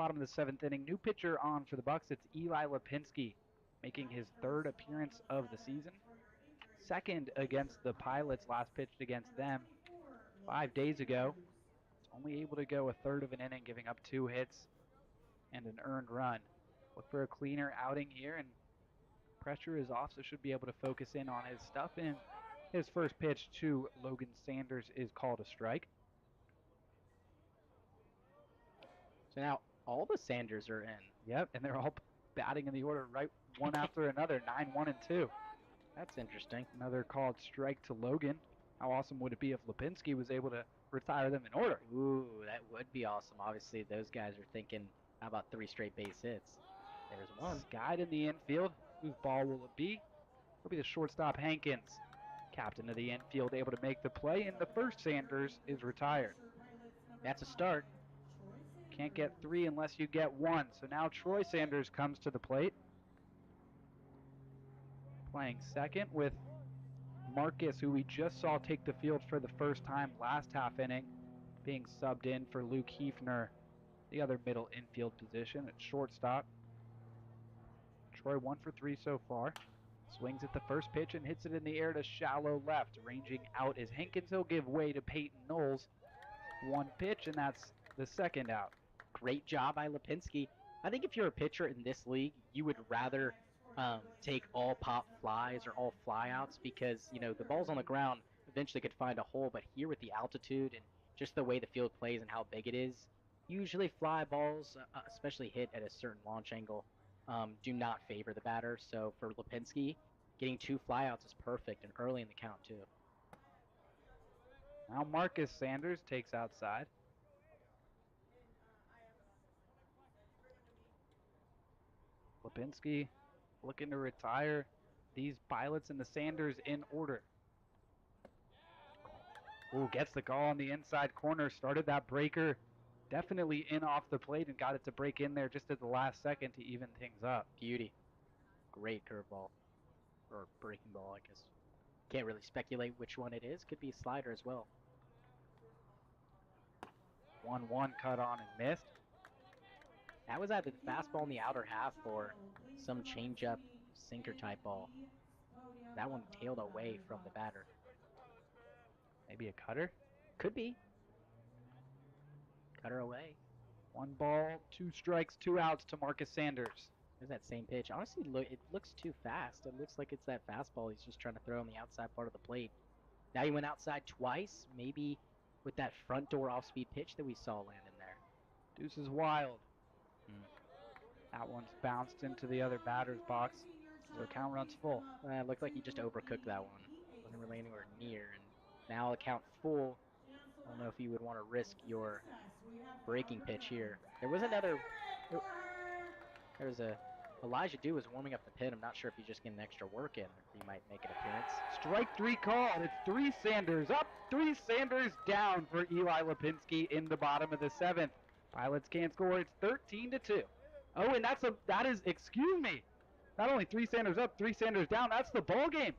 bottom of the 7th inning. New pitcher on for the Bucs. It's Eli Lipinski, making his 3rd appearance of the season. 2nd against the Pilots, last pitched against them 5 days ago. Only able to go a 1/3 of an inning, giving up 2 hits and an earned run. Look for a cleaner outing here, and pressure is off, so should be able to focus in on his stuff. And his first pitch to Logan Sanders is called a strike. So now all the Sanders are in. Yep, and they're all batting in the order right one after another, 9, 1, and 2. That's interesting. Another called strike to Logan. How awesome would it be if Lipinski was able to retire them in order? Ooh, that would be awesome. Obviously, those guys are thinking, how about 3 straight base hits? There's one. Skied in the infield. Whose ball will it be? It'll be the shortstop, Hankins. Captain of the infield, able to make the play, and the first Sanders is retired. That's a start. Can't get 3 unless you get 1. So now Troy Sanders comes to the plate. Playing second with Marcus, who we just saw take the field for the first time last half inning, being subbed in for Luke Hefner, the other middle infield position at shortstop. Troy 1 for 3 so far. Swings at the first pitch and hits it in the air to shallow left. Ranging out is Hankins. He'll give way to Peyton Knowles. 1 pitch, and that's the 2nd out. Great job by Lipinski. I think if you're a pitcher in this league, you would rather take all pop flies or all flyouts because, you know, the ball's on the ground eventually could find a hole, but here with the altitude and just the way the field plays and how big it is, usually fly balls, especially hit at a certain launch angle, do not favor the batter. So for Lipinski, getting 2 flyouts is perfect and early in the count too. Now Marcus Sanders takes outside. Lipinski looking to retire these Pilots and the Sanders in order. Ooh, gets the call on the inside corner. Started that breaker definitely in off the plate and got it to break in there just at the last second to even things up. Beauty. Great curveball. Or breaking ball, I guess. Can't really speculate which one it is. Could be a slider as well. 1-1 cut on and missed. That was either the fastball in the outer half or some changeup sinker type ball. That one tailed away from the batter. Maybe a cutter? Could be. Cutter away. 1 ball, 2 strikes, 2 outs to Marcus Sanders. There's that same pitch. Honestly, it looks too fast. It looks like it's that fastball he's just trying to throw on the outside part of the plate. Now he went outside twice, maybe with that front door off-speed pitch that we saw land in there. Deuce is wild. That one's bounced into the other batter's box, so count runs full. It looked like he just overcooked that one. Wasn't really anywhere near. And now the count full. I don't know if you would want to risk your breaking pitch here. There was another. There was a. Elijah Dew was warming up the pit. I'm not sure if he's just getting extra work in, or if he might make an appearance. Strike 3 call. It's 3 Sanders up, 3 Sanders down for Eli Lipinski in the bottom of the 7th. Pilots can't score. It's 13-2. Oh, and that is, excuse me, not only 3 Sanders up, 3 Sanders down. That's the ball game.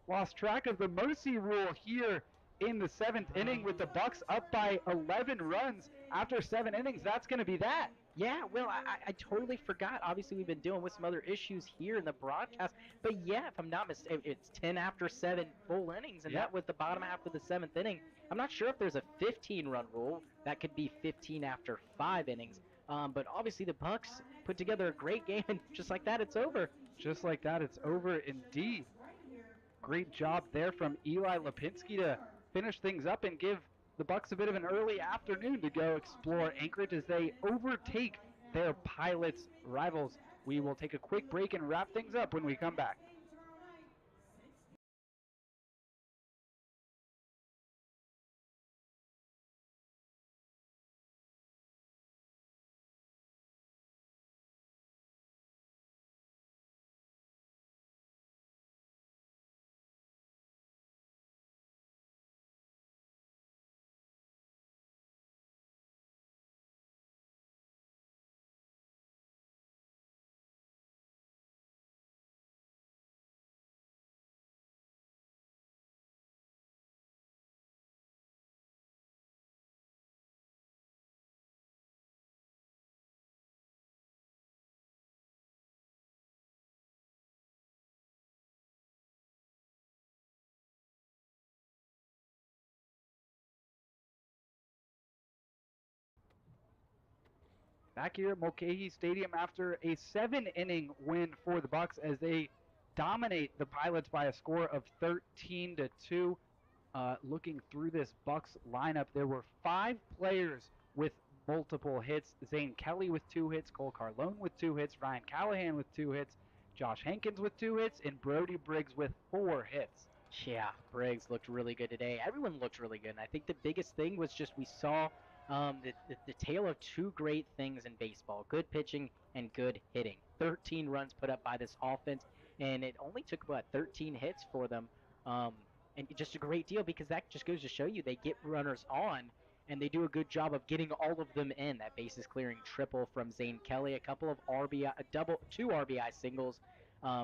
Lost track of the mercy rule here in the 7th inning with the Bucs up by 11 runs after 7 innings. That's going to be that. Yeah, well, I totally forgot. Obviously, we've been dealing with some other issues here in the broadcast. But yeah, if I'm not mistaken, it's 10 after 7 full innings, and that was the bottom half of the 7th inning. I'm not sure if there's a 15-run rule. That could be 15 after 5 innings. But obviously, the Bucs put together a great game, and just like that, it's over. Just like that, it's over indeed. Great job there from Eli Lipinski to finish things up and give the Bucs a bit of an early afternoon to go explore Anchorage as they overtake their Pilots rivals. We will take a quick break and wrap things up when we come back. back here at Mulcahy Stadium after a 7-inning win for the Bucs as they dominate the Pilots by a score of 13-2. Looking through this Bucs lineup, there were 5 players with multiple hits. Zane Kelly with 2 hits, Cole Carlone with 2 hits, Ryan Callahan with 2 hits, Josh Hankins with 2 hits, and Brody Briggs with 4 hits. Yeah, Briggs looked really good today. Everyone looked really good. And I think the biggest thing was just we saw the tale of 2 great things in baseball, good pitching and good hitting. 13 runs put up by this offense, and it only took about 13 hits for them. And just a great deal because that just goes to show you they get runners on, and they do a good job of getting all of them in. That bases clearing triple from Zane Kelly, a couple of RBI, 2 RBI singles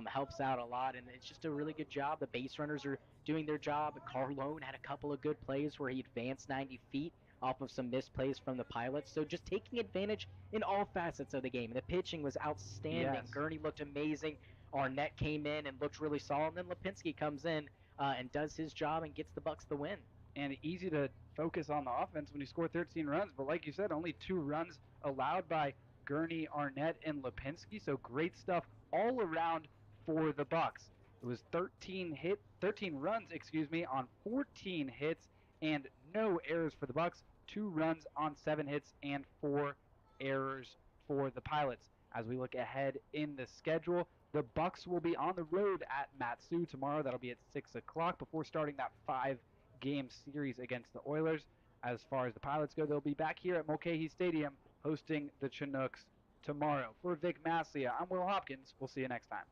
helps out a lot, and it's just a really good job. The base runners are doing their job. Carlone had a couple of good plays where he advanced 90 feet off of some missed plays from the Pilots. So just taking advantage in all facets of the game. The pitching was outstanding. Yes. Gurnie looked amazing. Arnett came in and looked really solid. And then Lipinski comes in and does his job and gets the Bucs the win. And easy to focus on the offense when you score 13 runs. But like you said, only 2 runs allowed by Gurnie, Arnett, and Lipinski. So great stuff all around for the Bucs. It was 13 runs, on 14 hits and no errors for the Bucs. 2 runs on 7 hits and 4 errors for the Pilots. As we look ahead in the schedule, the Bucs will be on the road at Matsu tomorrow. That'll be at 6 o'clock before starting that 5-game series against the Oilers. As far as the Pilots go, they'll be back here at Mulcahy Stadium hosting the Chinooks tomorrow. For Vic Maslia, I'm Will Hopkins. We'll see you next time.